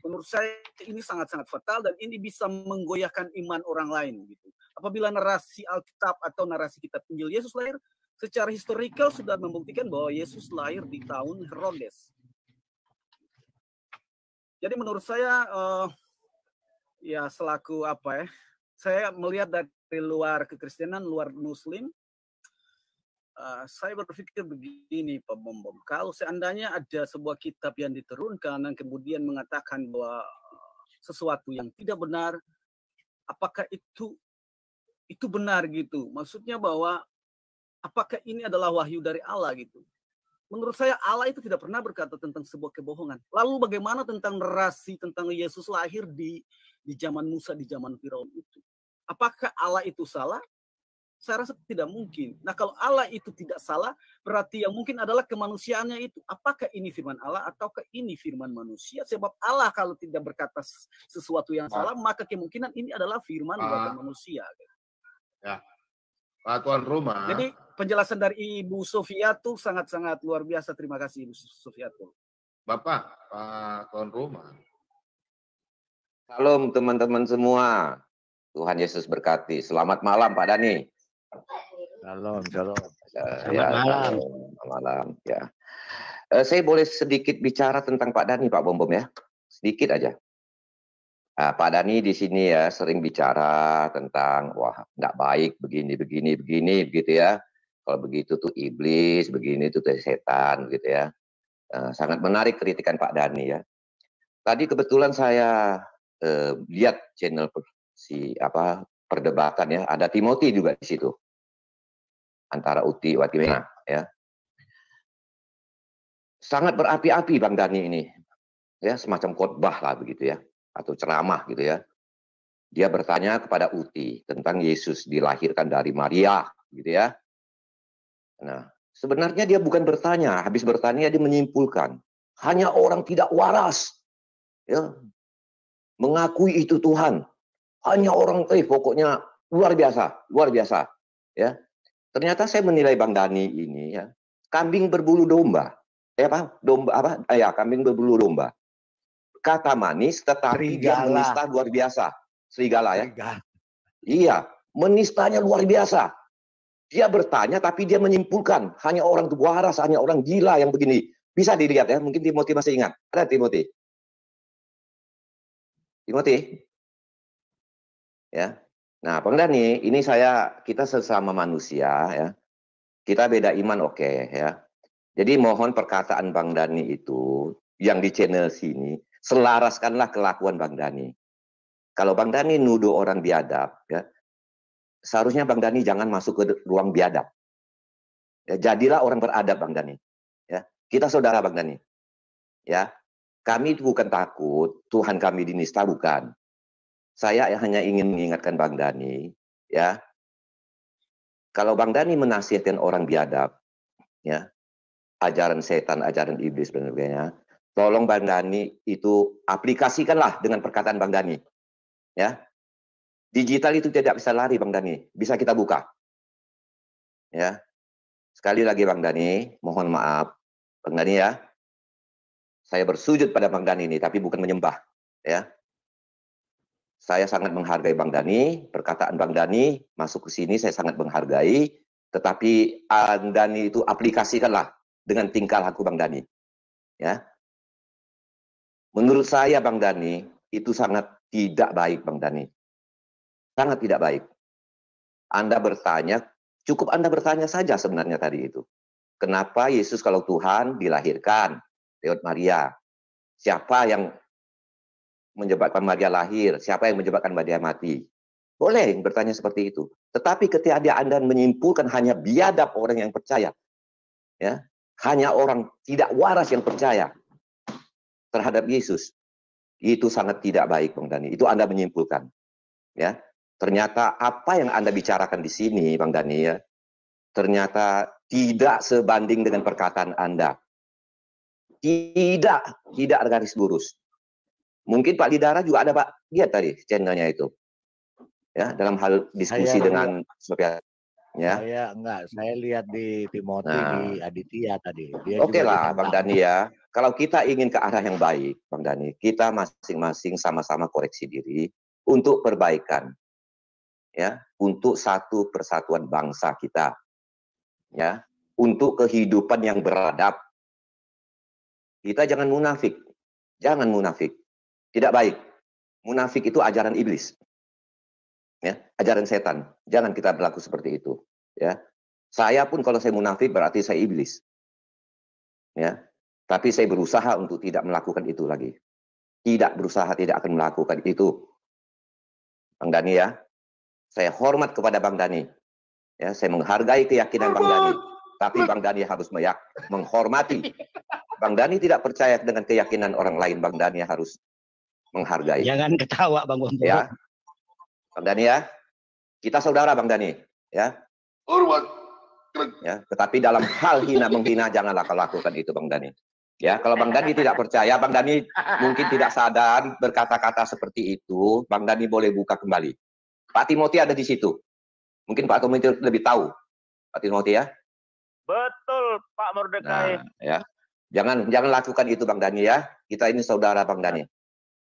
Speaker 13: menurut saya ini sangat-sangat fatal dan ini bisa menggoyahkan iman orang lain gitu. Apabila narasi Alkitab atau narasi kitab Injil Yesus lahir secara historikal sudah membuktikan bahwa Yesus lahir di tahun Herodes. Jadi menurut saya ya selaku saya melihat dari luar kekristenan, luar Muslim, saya berpikir begini Pak Bom. Kalau seandainya ada sebuah kitab yang diturunkan dan kemudian mengatakan bahwa sesuatu yang tidak benar, apakah itu benar gitu? Maksudnya bahwa apakah ini adalah wahyu dari Allah gitu? Menurut saya Allah itu tidak pernah berkata tentang sebuah kebohongan. Lalu bagaimana tentang narasi tentang Yesus lahir di zaman Musa, di zaman Firaun itu? Apakah Allah itu salah? Saya rasa tidak mungkin. Nah, kalau Allah itu tidak salah, berarti yang mungkin adalah kemanusiaannya itu. Apakah ini firman Allah ataukah ini firman manusia? Sebab Allah kalau tidak berkata sesuatu yang salah, maka kemungkinan ini adalah firman buatan manusia.
Speaker 2: Ya, Pak Tuan Rumah.
Speaker 13: Jadi penjelasan dari Ibu Sofia tuh sangat-sangat luar biasa. Terima kasih Ibu Sofia tuh.
Speaker 2: Bapak, Pak Tuan Rumah.
Speaker 14: Salam teman-teman semua. Tuhan Yesus berkati. Selamat malam Pak Dani.
Speaker 6: Shalom.
Speaker 14: Selamat malam. Ya. Saya boleh sedikit bicara tentang Pak Dani, Pak Bom ya, sedikit aja. Pak Dani di sini ya sering bicara tentang wah nggak baik begini begitu ya. Kalau begitu tuh iblis, begini tuh setan gitu ya. Sangat menarik kritikan Pak Dani ya. Tadi kebetulan saya lihat channel perdebatan ya, ada Timothy juga di situ. Antara Uti Watimena ya. Sangat berapi-api Bang Dani ini. Ya, semacam khotbah lah begitu ya, atau ceramah gitu ya. Dia bertanya kepada Uti tentang Yesus dilahirkan dari Maria gitu ya. Nah, sebenarnya dia bukan bertanya, habis bertanya dia menyimpulkan. Hanya orang tidak waras Ya, mengakui itu Tuhan. Hanya orang, pokoknya luar biasa, ya. Ternyata saya menilai Bang Dhani ini ya, kambing berbulu domba. Kambing berbulu domba. Kata manis, tetapi dia menista luar biasa. Serigala ya. Iya, menistanya luar biasa. Dia bertanya, tapi dia menyimpulkan. Hanya orang waras, hanya orang gila yang begini. Bisa dilihat ya, mungkin Timothy masih ingat. Ada Timothy? Ya. Nah, Bang Dhani, ini kita sesama manusia ya. Kita beda iman, oke ya. Jadi mohon perkataan Bang Dhani itu yang di channel sini selaraskanlah kelakuan Bang Dhani. Kalau Bang Dhani nuduh orang biadab ya, seharusnya Bang Dhani jangan masuk ke ruang biadab. Ya, jadilah orang beradab Bang Dhani. Ya, kita saudara Bang Dhani. Ya. Kami bukan takut Tuhan kami dinista, bukan. Saya hanya ingin mengingatkan Bang Dhani, ya. Kalau Bang Dhani menasihatkan orang biadab, ya, ajaran setan, ajaran iblis dan sebagainya, tolong Bang Dhani itu aplikasikanlah dengan perkataan Bang Dhani, ya. Digital itu tidak bisa lari Bang Dhani, bisa kita buka, ya. Sekali lagi Bang Dhani, mohon maaf, Bang Dhani ya. Saya bersujud pada Bang Dhani ini, tapi bukan menyembah, ya. Saya sangat menghargai Bang Dhani, perkataan Bang Dhani masuk ke sini saya sangat menghargai, tetapi Bang Dhani itu aplikasikanlah dengan tingkah laku Bang Dhani. Ya. Menurut saya Bang Dhani itu sangat tidak baik Bang Dhani. Sangat tidak baik. Anda bertanya, cukup Anda bertanya saja sebenarnya tadi itu. Kenapa Yesus kalau Tuhan dilahirkan lewat Maria? Siapa yang menyebabkan Maria lahir, siapa yang menyebabkan Maria mati? Boleh bertanya seperti itu. Tetapi ketika Anda menyimpulkan hanya biadab orang yang percaya, ya, hanya orang tidak waras yang percaya terhadap Yesus, itu sangat tidak baik Bang Dhani. Itu Anda menyimpulkan, ya. Ternyata apa yang Anda bicarakan di sini Bang Dhani ya, ternyata tidak sebanding dengan perkataan Anda. Tidak ada garis lurus. Mungkin Pak Lidara juga ada Pak, lihat tadi channelnya itu. Ya, dalam hal diskusi dengan Sofian. Ya.
Speaker 6: Saya lihat di Timothy, di Aditya tadi.
Speaker 14: Oke lah Bang Dhani ya. Kalau kita ingin ke arah yang baik Bang Dhani, kita masing-masing sama-sama koreksi diri untuk perbaikan. Ya, untuk satu persatuan bangsa kita. Ya, untuk kehidupan yang beradab. Kita jangan munafik. Jangan munafik. Tidak baik. Munafik itu ajaran iblis. Ya, ajaran setan. Jangan kita berlaku seperti itu. Ya. Saya pun kalau saya munafik berarti saya iblis. Ya. Tapi saya berusaha untuk tidak melakukan itu lagi. Tidak berusaha, tidak akan melakukan itu. Bang Dhani ya. Saya hormat kepada Bang Dhani. Ya, saya menghargai keyakinan Bang Dhani. Tapi Bang Dhani harus menghormati. Bang Dhani tidak percaya dengan keyakinan orang lain. Bang Dhani harus menghargai.
Speaker 10: Jangan ketawa Bang Bombom.
Speaker 14: Ya. Bang Dhani ya. Kita saudara Bang Dhani, ya.
Speaker 9: Hormat.
Speaker 14: Ya, tetapi dalam hal hina menghina janganlah kau lakukan itu Bang Dhani. Ya, kalau Bang Dhani tidak percaya, Bang Dhani mungkin tidak sadar berkata-kata seperti itu, Bang Dhani boleh buka kembali. Pak Timothy ada di situ. Mungkin Pak Timothy lebih tahu. Pak Timothy ya.
Speaker 12: Betul Pak Mordekai.
Speaker 14: Nah, ya. Jangan lakukan itu Bang Dhani ya. Kita ini saudara Bang Dhani.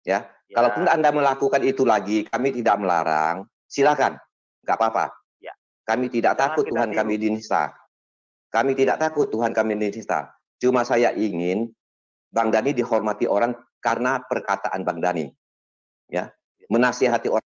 Speaker 14: Ya. Kalaupun Anda melakukan itu lagi, kami tidak melarang, silakan. Enggak apa-apa.
Speaker 12: Ya.
Speaker 14: Kami tidak takut Tuhan kami dinista. Kami tidak takut Tuhan kami dinista. Cuma saya ingin Bang Dhani dihormati orang karena perkataan Bang Dhani. Ya. Menasihati orang